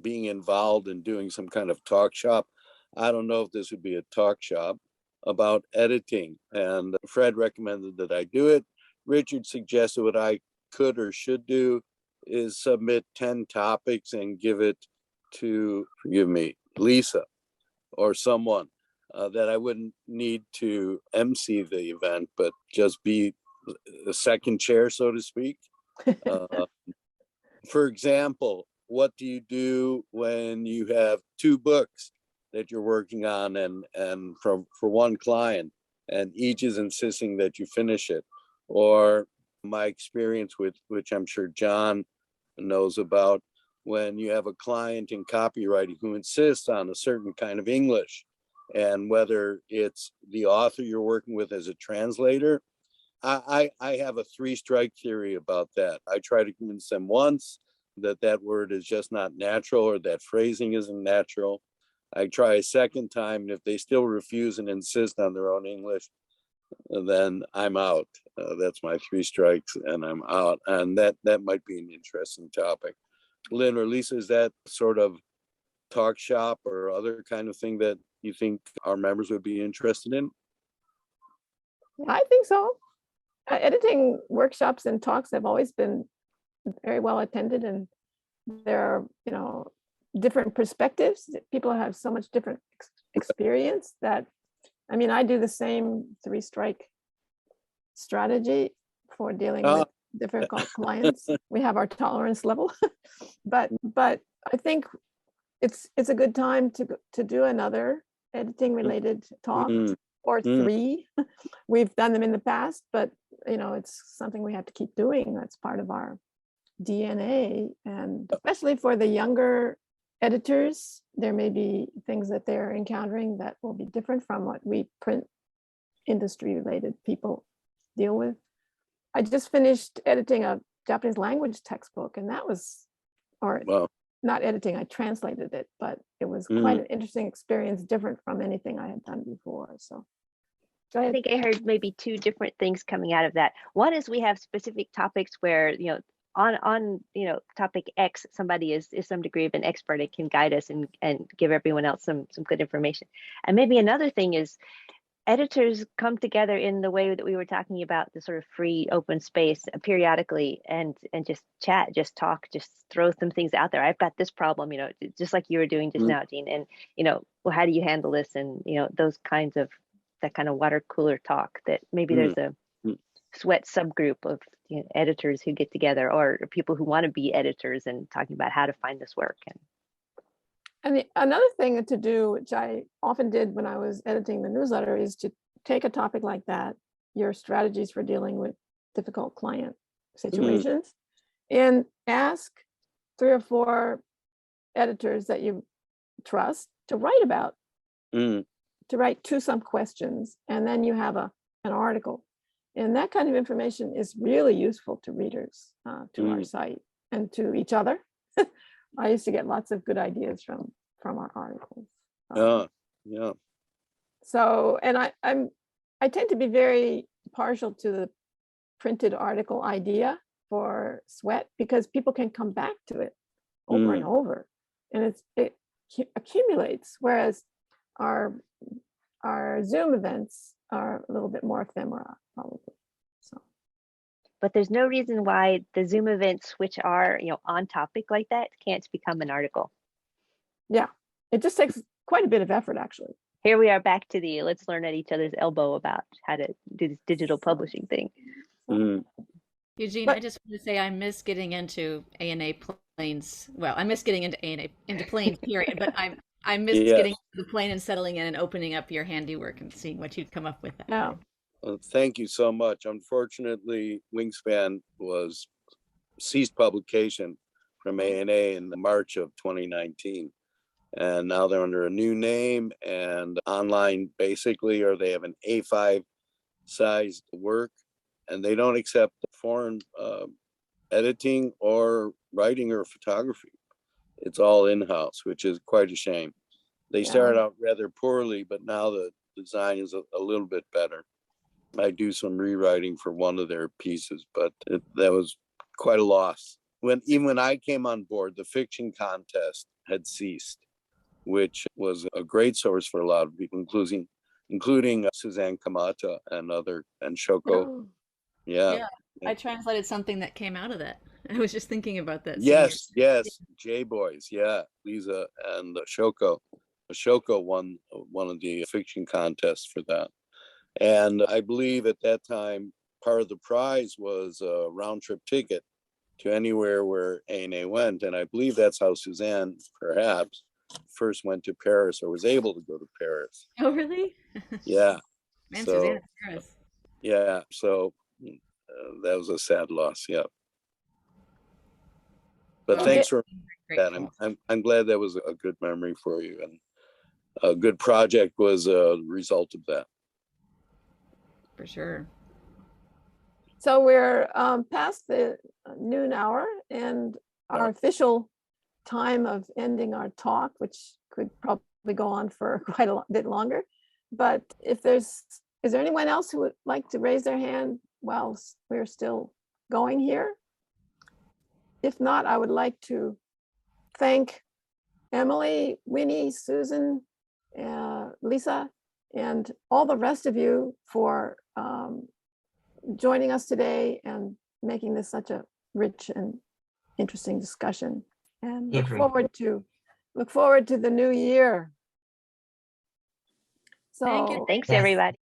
being involved in doing some kind of talk shop. I don't know if this would be a talk shop about editing. And Fred recommended that I do it. Richard suggested what I could or should do is submit 10 topics and give it to, forgive me, Lisa or someone that I wouldn't need to MC the event, but just be the second chair, so to speak. For example, what do you do when you have two books that you're working on and for one client and each is insisting that you finish it? Or my experience with, which I'm sure John knows about, when you have a client in copywriting who insists on a certain kind of English, and whether it's the author you're working with as a translator, I have a 3-strike theory about that. I try to convince them once that word is just not natural or that phrasing isn't natural. I try a second time, and if they still refuse and insist on their own English, then I'm out. That's my 3 strikes and I'm out. And that might be an interesting topic. Lynn or Lisa, is that sort of talk shop or other kind of thing that you think our members would be interested in? I think so. Editing workshops and talks have always been very well attended, and there are, different perspectives. People have so much different experience that, I do the same 3-strike strategy for dealing with different clients. We have our tolerance level, but I think it's a good time to do another editing related talk or 3. We've done them in the past, but it's something we have to keep doing. That's part of our DNA, and especially for the younger editors, there may be things that they're encountering that will be different from what we print industry related people deal with. I just finished editing a Japanese language textbook, and that was, or Wow. not editing, I translated it, but it was quite an interesting experience, different from anything I had done before. So go I ahead. think I heard maybe two different things coming out of that. One is we have specific topics where, on topic X, somebody is some degree of an expert and can guide us and give everyone else some good information. And maybe another thing is editors come together in the way that we were talking about, the sort of free open space periodically, and just chat, just talk, just throw some things out there. I've got this problem, just like you were doing just now, Jean, and well, how do you handle this? And those kinds of, that kind of water cooler talk, that maybe there's a sweat subgroup of editors who get together, or people who want to be editors and talking about how to find this work. And another thing to do, which I often did when I was editing the newsletter, is to take a topic like that, your strategies for dealing with difficult client situations, and ask 3 or 4 editors that you trust to write about, to write to some questions, and then you have an article. And that kind of information is really useful to readers, to our site, and to each other. I used to get lots of good ideas from our articles. Yeah. So, and I tend to be very partial to the printed article idea for Sweat, because people can come back to it over and over, and it accumulates. Whereas our Zoom events are a little bit more ephemera, probably. But there's no reason why the Zoom events, which are on topic like that, can't become an article. Yeah, it just takes quite a bit of effort, actually. Here we are back to the let's learn at each other's elbow about how to do this digital publishing thing. Eugene, I just want to say I miss getting into A&A planes. Well, I miss getting into into planes, period. But I miss getting into the plane and settling in and opening up your handiwork and seeing what you'd come up with. Yeah. Well, thank you so much. Unfortunately, Wingspan ceased publication from A&A in March of 2019. And now they're under a new name and online basically, or they have an A5 sized work, and they don't accept foreign editing or writing or photography. It's all in-house, which is quite a shame. They started out rather poorly, but now the design is a little bit better. I do some rewriting for one of their pieces, but that was quite a loss. Even when I came on board, the fiction contest had ceased, which was a great source for a lot of people, including Suzanne Kamata and Shoko. Oh. Yeah. I translated something that came out of that. I was just thinking about that. Yes, J-Boys, Lisa and Shoko. Shoko won one of the fiction contests for that. And I believe at that time, part of the prize was a round trip ticket to anywhere where A&A went. And I believe that's how Suzanne, perhaps, first went to Paris, or was able to go to Paris. Oh, really? Yeah. Man, Suzanne, Paris. Yeah. So that was a sad loss. Yeah. But thanks for that. I'm glad that was a good memory for you, and a good project was a result of that. For sure. So we're past the noon hour, and our official time of ending our talk, which could probably go on for quite a bit longer. But is there anyone else who would like to raise their hand while we're still going here? If not, I would like to thank Emily, Winnie, Susan, Lisa, and all the rest of you for joining us today and making this such a rich and interesting discussion. And look forward to the new year. So thanks everybody.